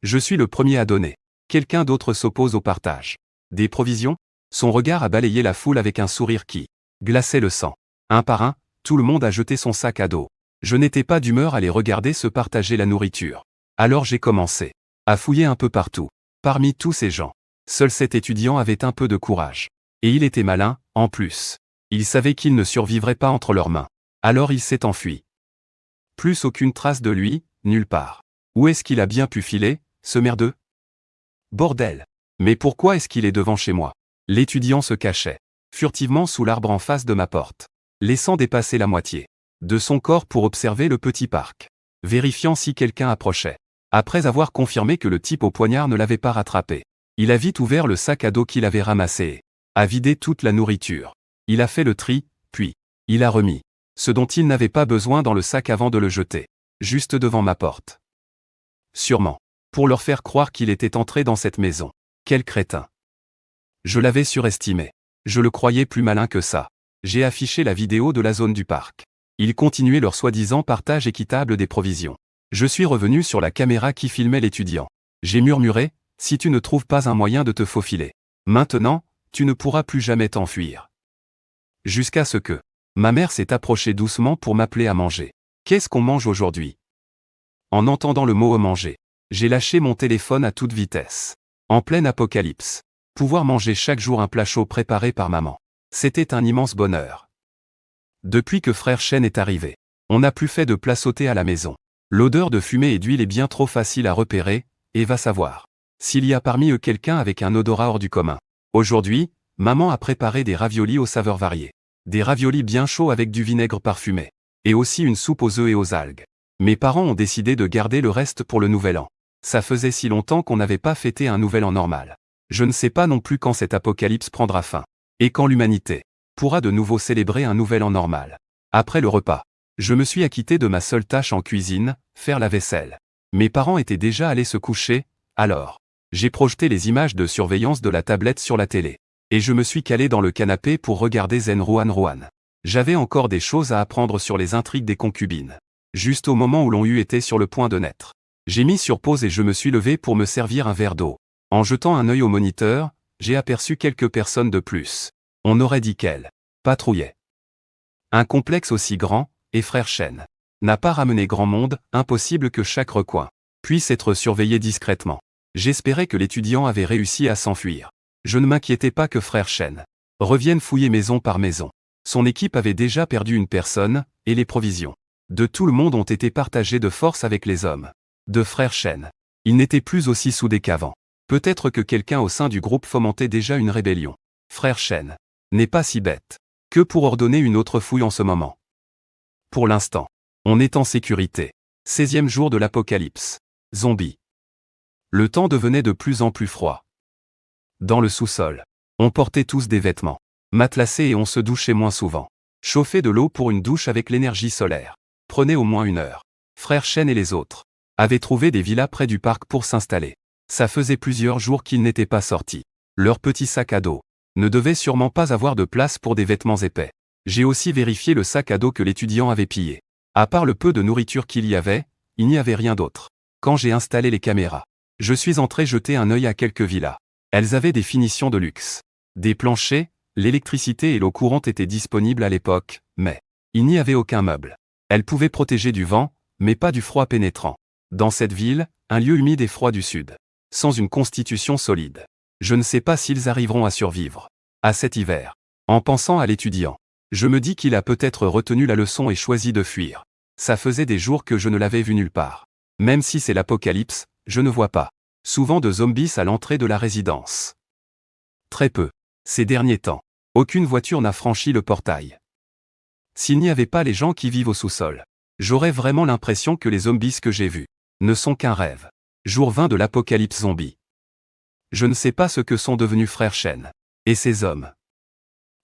Je suis le premier à donner. Quelqu'un d'autre s'oppose au partage des provisions? Son regard a balayé la foule avec un sourire qui glaçait le sang. Un par un, tout le monde a jeté son sac à dos. Je n'étais pas d'humeur à les regarder se partager la nourriture. Alors j'ai commencé à fouiller un peu partout. Parmi tous ces gens, seul cet étudiant avait un peu de courage. Et il était malin, en plus. Il savait qu'il ne survivrait pas entre leurs mains. Alors il s'est enfui. Plus aucune trace de lui, nulle part. Où est-ce qu'il a bien pu filer, ce merdeux? Bordel! Mais pourquoi est-ce qu'il est devant chez moi? L'étudiant se cachait furtivement sous l'arbre en face de ma porte, laissant dépasser la moitié de son corps pour observer le petit parc, vérifiant si quelqu'un approchait. Après avoir confirmé que le type au poignard ne l'avait pas rattrapé, il a vite ouvert le sac à dos qu'il avait ramassé et a vidé toute la nourriture. Il a fait le tri, puis il a remis ce dont il n'avait pas besoin dans le sac avant de le jeter, juste devant ma porte. Sûrement, pour leur faire croire qu'il était entré dans cette maison. Quel crétin! Je l'avais surestimé. Je le croyais plus malin que ça. J'ai affiché la vidéo de la zone du parc. Ils continuaient leur soi-disant partage équitable des provisions. Je suis revenu sur la caméra qui filmait l'étudiant. J'ai murmuré, si tu ne trouves pas un moyen de te faufiler, maintenant, tu ne pourras plus jamais t'enfuir. Jusqu'à ce que ma mère s'est approchée doucement pour m'appeler à manger. Qu'est-ce qu'on mange aujourd'hui? En entendant le mot manger, j'ai lâché mon téléphone à toute vitesse. En pleine apocalypse. Pouvoir manger chaque jour un plat chaud préparé par maman. C'était un immense bonheur. Depuis que frère Chen est arrivé, on n'a plus fait de plats sautés à la maison. L'odeur de fumée et d'huile est bien trop facile à repérer, et va savoir s'il y a parmi eux quelqu'un avec un odorat hors du commun. Aujourd'hui, maman a préparé des raviolis aux saveurs variées. Des raviolis bien chauds avec du vinaigre parfumé. Et aussi une soupe aux œufs et aux algues. Mes parents ont décidé de garder le reste pour le nouvel an. Ça faisait si longtemps qu'on n'avait pas fêté un nouvel an normal. Je ne sais pas non plus quand cet apocalypse prendra fin. Et quand l'humanité pourra de nouveau célébrer un nouvel an normal. Après le repas, je me suis acquitté de ma seule tâche en cuisine, faire la vaisselle. Mes parents étaient déjà allés se coucher, alors j'ai projeté les images de surveillance de la tablette sur la télé. Et je me suis calé dans le canapé pour regarder Zen Ruan Ruan. J'avais encore des choses à apprendre sur les intrigues des concubines. Juste au moment où l'on eût été sur le point de naître. J'ai mis sur pause et je me suis levé pour me servir un verre d'eau. En jetant un œil au moniteur, j'ai aperçu quelques personnes de plus. On aurait dit qu'elles patrouillaient. Un complexe aussi grand, et frère Chen n'a pas ramené grand monde, impossible que chaque recoin puisse être surveillé discrètement. J'espérais que l'étudiant avait réussi à s'enfuir. Je ne m'inquiétais pas que frère Chen revienne fouiller maison par maison. Son équipe avait déjà perdu une personne, et les provisions de tout le monde ont été partagées de force avec les hommes de frère Chen. Ils n'étaient plus aussi soudés qu'avant. Peut-être que quelqu'un au sein du groupe fomentait déjà une rébellion. Frère Chen n'est pas si bête que pour ordonner une autre fouille en ce moment. Pour l'instant, on est en sécurité. 16e jour de l'apocalypse. Zombie. Le temps devenait de plus en plus froid. Dans le sous-sol, on portait tous des vêtements matelassés et on se douchait moins souvent. Chauffer de l'eau pour une douche avec l'énergie solaire prenait au moins 1 heure. Frère Chen et les autres avaient trouvé des villas près du parc pour s'installer. Ça faisait plusieurs jours qu'ils n'étaient pas sortis. Leur petit sac à dos ne devait sûrement pas avoir de place pour des vêtements épais. J'ai aussi vérifié le sac à dos que l'étudiant avait pillé. À part le peu de nourriture qu'il y avait, il n'y avait rien d'autre. Quand j'ai installé les caméras, je suis entré jeter un œil à quelques villas. Elles avaient des finitions de luxe. Des planchers, l'électricité et l'eau courante étaient disponibles à l'époque, mais il n'y avait aucun meuble. Elles pouvaient protéger du vent, mais pas du froid pénétrant. Dans cette ville, un lieu humide et froid du sud. Sans une constitution solide. Je ne sais pas s'ils arriveront à survivre à cet hiver. En pensant à l'étudiant, je me dis qu'il a peut-être retenu la leçon et choisi de fuir. Ça faisait des jours que je ne l'avais vu nulle part. Même si c'est l'apocalypse, je ne vois pas souvent de zombies à l'entrée de la résidence. Très peu. Ces derniers temps, aucune voiture n'a franchi le portail. S'il n'y avait pas les gens qui vivent au sous-sol, j'aurais vraiment l'impression que les zombies que j'ai vus ne sont qu'un rêve. Jour 20 de l'apocalypse zombie. Je ne sais pas ce que sont devenus frère Chen et ces hommes.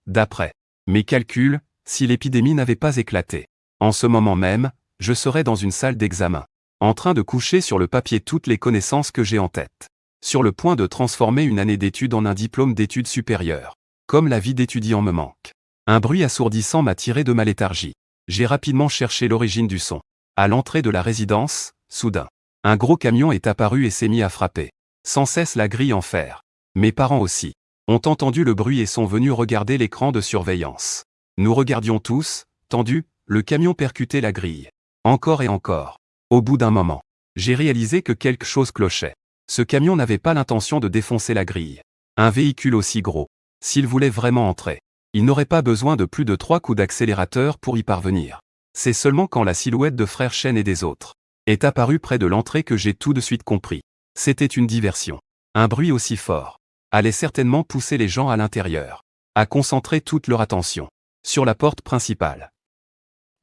D'après mes calculs, si l'épidémie n'avait pas éclaté, en ce moment même, je serais dans une salle d'examen, en train de coucher sur le papier toutes les connaissances que j'ai en tête, sur le point de transformer une année d'études en un diplôme d'études supérieures. Comme la vie d'étudiant me manque. Un bruit assourdissant m'a tiré de ma léthargie. J'ai rapidement cherché l'origine du son. À l'entrée de la résidence, soudain, un gros camion est apparu et s'est mis à frapper sans cesse la grille en fer. Mes parents aussi ont entendu le bruit et sont venus regarder l'écran de surveillance. Nous regardions tous, tendus, le camion percuter la grille. Encore et encore. Au bout d'un moment, j'ai réalisé que quelque chose clochait. Ce camion n'avait pas l'intention de défoncer la grille. Un véhicule aussi gros, s'il voulait vraiment entrer, il n'aurait pas besoin de plus de 3 coups d'accélérateur pour y parvenir. C'est seulement quand la silhouette de frère Chen et des autres est apparue près de l'entrée que j'ai tout de suite compris. C'était une diversion. Un bruit aussi fort allait certainement pousser les gens à l'intérieur à concentrer toute leur attention sur la porte principale.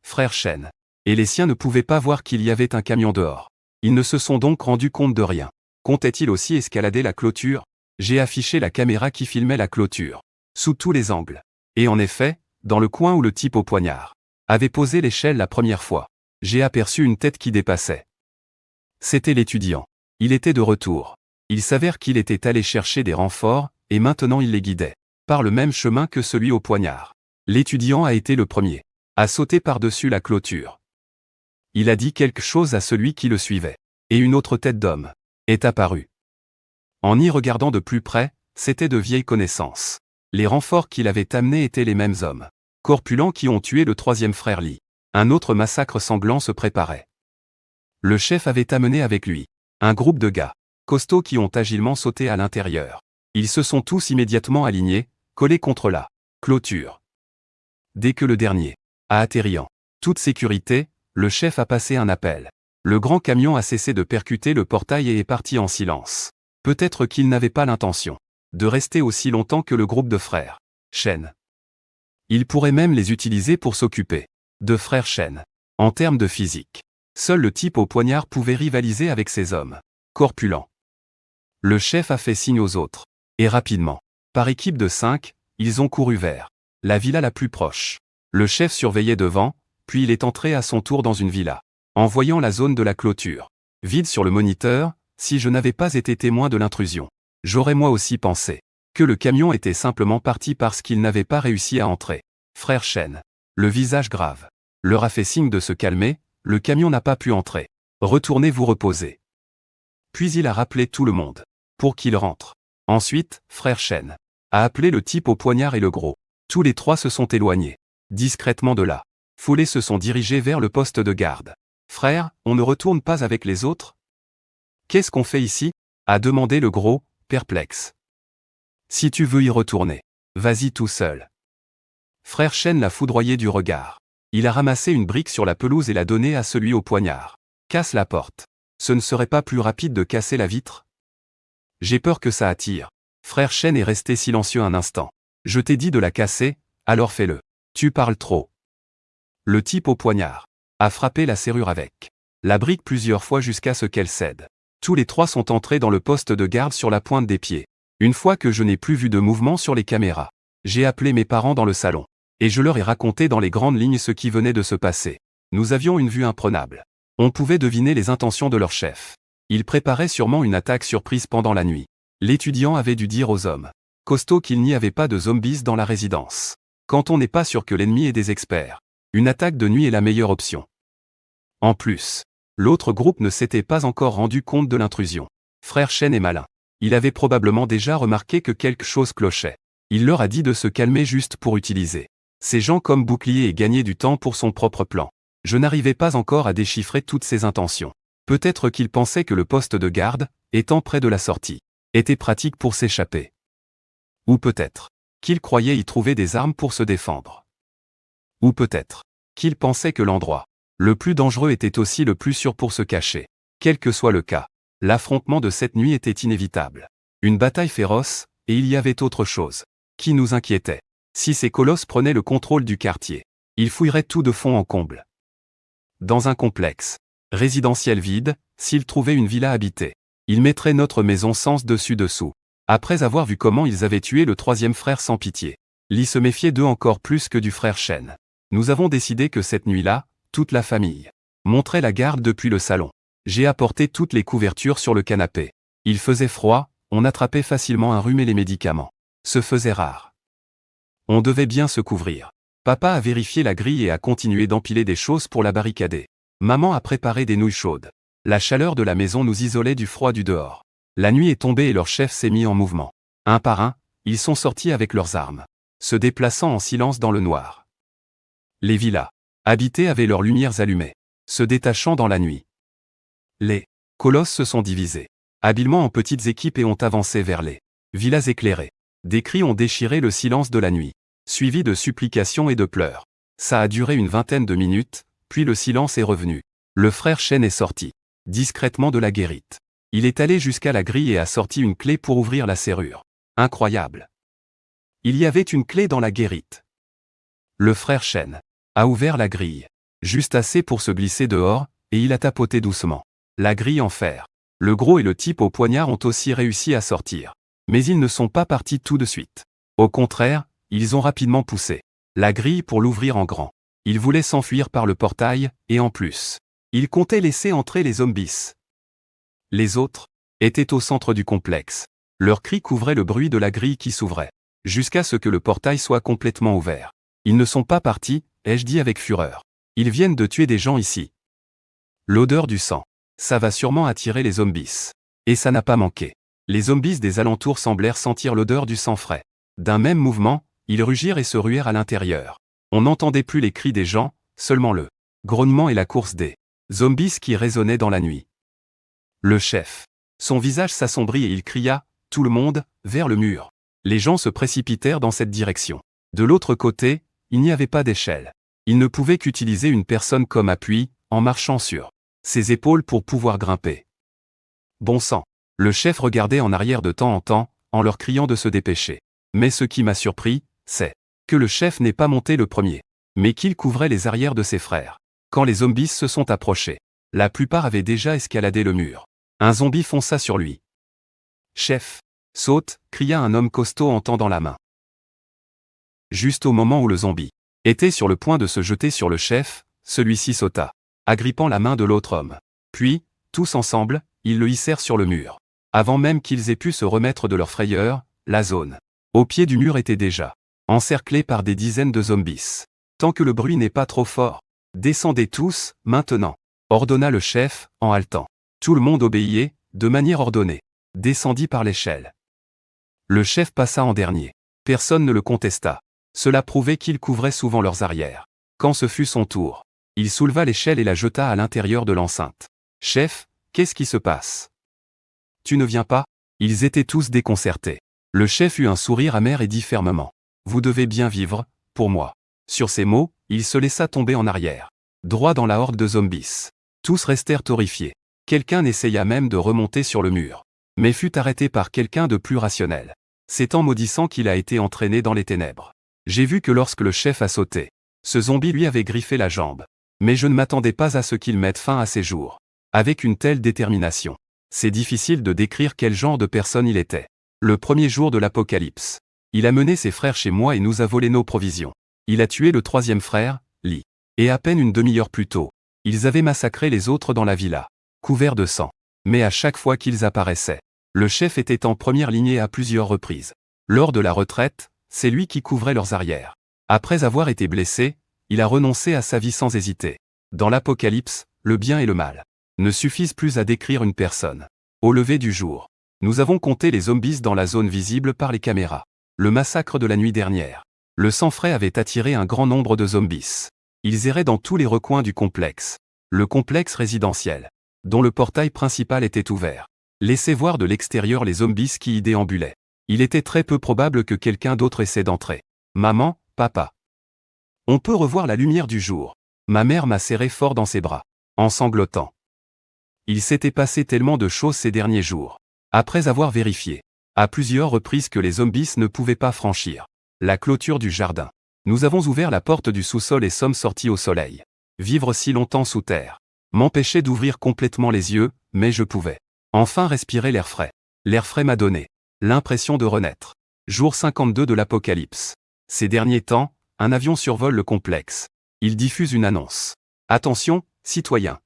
Frère Chen et les siens ne pouvaient pas voir qu'il y avait un camion dehors. Ils ne se sont donc rendus compte de rien. Comptait-il aussi escalader la clôture? J'ai affiché la caméra qui filmait la clôture, sous tous les angles. Et en effet, dans le coin où le type au poignard avait posé l'échelle la première fois, j'ai aperçu une tête qui dépassait. C'était l'étudiant. Il était de retour. Il s'avère qu'il était allé chercher des renforts, et maintenant il les guidait, par le même chemin que celui au poignard. L'étudiant a été le premier à sauter par-dessus la clôture. Il a dit quelque chose à celui qui le suivait. Et une autre tête d'homme est apparue. En y regardant de plus près, c'étaient de vieilles connaissances. Les renforts qu'il avait amenés étaient les mêmes hommes corpulents qui ont tué le troisième frère Lee. Un autre massacre sanglant se préparait. Le chef avait amené avec lui un groupe de gars costauds qui ont agilement sauté à l'intérieur. Ils se sont tous immédiatement alignés, collés contre la clôture. Dès que le dernier a atterri en toute sécurité, le chef a passé un appel. Le grand camion a cessé de percuter le portail et est parti en silence. Peut-être qu'il n'avait pas l'intention de rester aussi longtemps que le groupe de frères Chen. Il pourrait même les utiliser pour s'occuper de frères Chen. En termes de physique, seul le type au poignard pouvait rivaliser avec ces hommes corpulents. Le chef a fait signe aux autres. Et rapidement, par équipe de 5, ils ont couru vers la villa la plus proche. Le chef surveillait devant, puis il est entré à son tour dans une villa. En voyant la zone de la clôture vide sur le moniteur, si je n'avais pas été témoin de l'intrusion, j'aurais moi aussi pensé que le camion était simplement parti parce qu'il n'avait pas réussi à entrer. Frère Chen, le visage grave, leur a fait signe de se calmer, le camion n'a pas pu entrer. Retournez vous reposer. Puis il a rappelé tout le monde pour qu'il rentre. Ensuite, frère Chen a appelé le type au poignard et le gros. Tous les trois se sont éloignés discrètement de là. Foulés se sont dirigés vers le poste de garde. Frère, on ne retourne pas avec les autres? Qu'est-ce qu'on fait ici? A demandé le gros, perplexe. Si tu veux y retourner, vas-y tout seul. Frère Chen l'a foudroyé du regard. Il a ramassé une brique sur la pelouse et l'a donnée à celui au poignard. Casse la porte. Ce ne serait pas plus rapide de casser la vitre? J'ai peur que ça attire. Frère Chen est resté silencieux un instant. Je t'ai dit de la casser, alors fais-le. Tu parles trop. Le type au poignard a frappé la serrure avec la brique plusieurs fois jusqu'à ce qu'elle cède. Tous les trois sont entrés dans le poste de garde sur la pointe des pieds. Une fois que je n'ai plus vu de mouvement sur les caméras, j'ai appelé mes parents dans le salon. Et je leur ai raconté dans les grandes lignes ce qui venait de se passer. Nous avions une vue imprenable. On pouvait deviner les intentions de leur chef. Ils préparaient sûrement une attaque surprise pendant la nuit. L'étudiant avait dû dire aux hommes costauds qu'il n'y avait pas de zombies dans la résidence. Quand on n'est pas sûr que l'ennemi est des experts, une attaque de nuit est la meilleure option. En plus, l'autre groupe ne s'était pas encore rendu compte de l'intrusion. Frère Chen est malin. Il avait probablement déjà remarqué que quelque chose clochait. Il leur a dit de se calmer juste pour utiliser ces gens comme bouclier et gagner du temps pour son propre plan. Je n'arrivais pas encore à déchiffrer toutes ses intentions. Peut-être qu'il pensait que le poste de garde, étant près de la sortie, était pratique pour s'échapper. Ou peut-être qu'il croyait y trouver des armes pour se défendre. Ou peut-être qu'il pensait que l'endroit le plus dangereux était aussi le plus sûr pour se cacher. Quel que soit le cas, l'affrontement de cette nuit était inévitable. Une bataille féroce, et il y avait autre chose qui nous inquiétait. Si ces colosses prenaient le contrôle du quartier, ils fouilleraient tout de fond en comble. Dans un complexe résidentiel vide, s'ils trouvaient une villa habitée, ils mettraient notre maison sens dessus-dessous. Après avoir vu comment ils avaient tué le troisième frère sans pitié, Lee se méfiait d'eux encore plus que du frère Chen. Nous avons décidé que cette nuit-là, toute la famille montrait la garde depuis le salon. J'ai apporté toutes les couvertures sur le canapé. Il faisait froid, on attrapait facilement un rhume et les médicaments se faisaient rares. On devait bien se couvrir. Papa a vérifié la grille et a continué d'empiler des choses pour la barricader. Maman a préparé des nouilles chaudes. La chaleur de la maison nous isolait du froid du dehors. La nuit est tombée et leur chef s'est mis en mouvement. Un par un, ils sont sortis avec leurs armes, se déplaçant en silence dans le noir. Les villas habitées avaient leurs lumières allumées, se détachant dans la nuit. Les colosses se sont divisés habilement en petites équipes et ont avancé vers les villas éclairées. Des cris ont déchiré le silence de la nuit, suivis de supplications et de pleurs. Ça a duré une vingtaine de minutes, puis le silence est revenu. Le frère Chen est sorti discrètement de la guérite. Il est allé jusqu'à la grille et a sorti une clé pour ouvrir la serrure. Incroyable. Il y avait une clé dans la guérite. Le frère Chen a ouvert la grille, juste assez pour se glisser dehors, et il a tapoté doucement La grille en fer. Le gros et le type au poignard ont aussi réussi à sortir. Mais ils ne sont pas partis tout de suite. Au contraire, ils ont rapidement poussé la grille pour l'ouvrir en grand. Ils voulaient s'enfuir par le portail, et en plus, ils comptaient laisser entrer les zombies. Les autres étaient au centre du complexe. Leurs cris couvraient le bruit de la grille qui s'ouvrait, jusqu'à ce que le portail soit complètement ouvert. Ils ne sont pas partis, ai-je dit avec fureur. Ils viennent de tuer des gens ici. L'odeur du sang. Ça va sûrement attirer les zombies. Et ça n'a pas manqué. Les zombies des alentours semblèrent sentir l'odeur du sang frais. D'un même mouvement, ils rugirent et se ruèrent à l'intérieur. On n'entendait plus les cris des gens, seulement le grognement et la course des zombies qui résonnaient dans la nuit. Le chef. Son visage s'assombrit et il cria, « Tout le monde, vers le mur !» Les gens se précipitèrent dans cette direction. De l'autre côté, il n'y avait pas d'échelle. Il ne pouvait qu'utiliser une personne comme appui, en marchant sur ses épaules pour pouvoir grimper. Bon sang. Le chef regardait en arrière de temps en temps, en leur criant de se dépêcher. Mais ce qui m'a surpris, c'est que le chef n'est pas monté le premier, mais qu'il couvrait les arrières de ses frères. Quand les zombies se sont approchés, la plupart avaient déjà escaladé le mur. Un zombie fonça sur lui. « Chef, saute !» cria un homme costaud en tendant la main. Juste au moment où le zombie était sur le point de se jeter sur le chef, celui-ci sauta, agrippant la main de l'autre homme. Puis, tous ensemble, ils le hissèrent sur le mur. Avant même qu'ils aient pu se remettre de leur frayeur, la zone au pied du mur était déjà encerclée par des dizaines de zombies. Tant que le bruit n'est pas trop fort, descendez tous, maintenant, ordonna le chef, en haletant. Tout le monde obéit, de manière ordonnée, descendit par l'échelle. Le chef passa en dernier. Personne ne le contesta. Cela prouvait qu'il couvrait souvent leurs arrières. Quand ce fut son tour, il souleva l'échelle et la jeta à l'intérieur de l'enceinte. « Chef, qu'est-ce qui se passe ? Tu ne viens pas ?» Ils étaient tous déconcertés. Le chef eut un sourire amer et dit fermement. « Vous devez bien vivre, pour moi. » Sur ces mots, il se laissa tomber en arrière, droit dans la horde de zombies. Tous restèrent horrifiés. Quelqu'un essaya même de remonter sur le mur, mais fut arrêté par quelqu'un de plus rationnel. C'est en maudissant qu'il a été entraîné dans les ténèbres. J'ai vu que lorsque le chef a sauté, ce zombie lui avait griffé la jambe. Mais je ne m'attendais pas à ce qu'il mette fin à ses jours. Avec une telle détermination, c'est difficile de décrire quel genre de personne il était. Le premier jour de l'apocalypse, il a mené ses frères chez moi et nous a volé nos provisions. Il a tué le troisième frère, Lee. Et à peine une demi-heure plus tôt, ils avaient massacré les autres dans la villa, couverts de sang. Mais à chaque fois qu'ils apparaissaient, le chef était en première lignée à plusieurs reprises. Lors de la retraite, c'est lui qui couvrait leurs arrières. Après avoir été blessé, il a renoncé à sa vie sans hésiter. Dans l'apocalypse, le bien et le mal ne suffisent plus à décrire une personne. Au lever du jour, nous avons compté les zombies dans la zone visible par les caméras. Le massacre de la nuit dernière. Le sang frais avait attiré un grand nombre de zombies. Ils erraient dans tous les recoins du complexe. Le complexe résidentiel, dont le portail principal était ouvert, laissait voir de l'extérieur les zombies qui y déambulaient. Il était très peu probable que quelqu'un d'autre essaie d'entrer. Maman, papa. On peut revoir la lumière du jour. Ma mère m'a serré fort dans ses bras, en sanglotant. Il s'était passé tellement de choses ces derniers jours. Après avoir vérifié, à plusieurs reprises que les zombies ne pouvaient pas franchir la clôture du jardin, nous avons ouvert la porte du sous-sol et sommes sortis au soleil. Vivre si longtemps sous terre m'empêchait d'ouvrir complètement les yeux, mais je pouvais enfin respirer l'air frais. L'air frais m'a donné l'impression de renaître. Jour 52 de l'apocalypse. Ces derniers temps, un avion survole le complexe. Il diffuse une annonce. Attention, citoyens.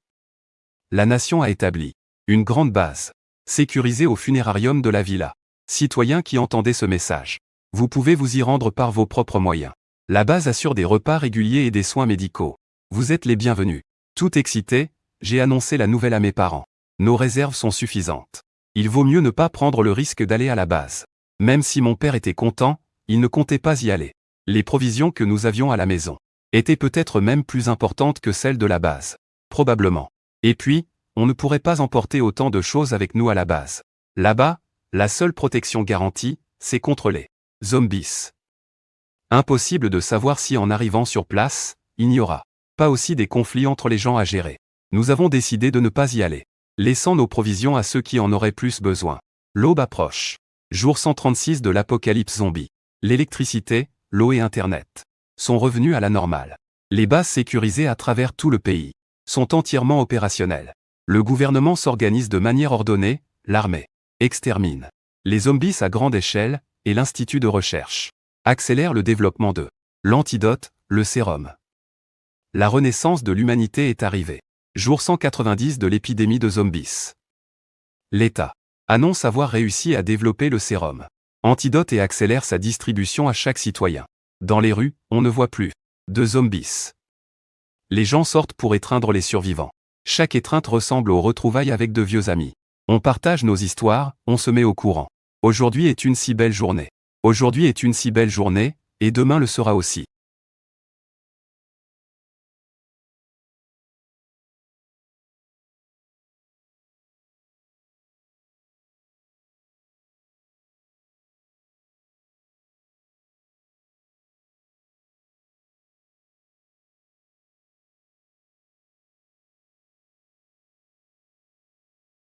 La nation a établi une grande base sécurisée au funérarium de la villa. Citoyens qui entendez ce message, vous pouvez vous y rendre par vos propres moyens. La base assure des repas réguliers et des soins médicaux. Vous êtes les bienvenus. Tout excité, j'ai annoncé la nouvelle à mes parents. Nos réserves sont suffisantes. Il vaut mieux ne pas prendre le risque d'aller à la base. Même si mon père était content, il ne comptait pas y aller. Les provisions que nous avions à la maison étaient peut-être même plus importantes que celles de la base. Probablement. Et puis, on ne pourrait pas emporter autant de choses avec nous à la base. Là-bas, la seule protection garantie, c'est contre les zombies. Impossible de savoir si en arrivant sur place, il n'y aura pas aussi des conflits entre les gens à gérer. Nous avons décidé de ne pas y aller, laissant nos provisions à ceux qui en auraient plus besoin. L'aube approche. Jour 136 de l'apocalypse zombie. L'électricité, l'eau et Internet sont revenus à la normale. Les bases sécurisées à travers tout le pays sont entièrement opérationnelles. Le gouvernement s'organise de manière ordonnée, l'armée extermine les zombies à grande échelle, et l'Institut de recherche accélère le développement de l'antidote, le sérum. La renaissance de l'humanité est arrivée. Jour 190 de l'épidémie de zombies. L'État annonce avoir réussi à développer le sérum antidote et accélère sa distribution à chaque citoyen. Dans les rues, on ne voit plus de zombies. Les gens sortent pour étreindre les survivants. Chaque étreinte ressemble aux retrouvailles avec de vieux amis. On partage nos histoires, on se met au courant. Aujourd'hui est une si belle journée. Aujourd'hui est une si belle journée, et demain le sera aussi.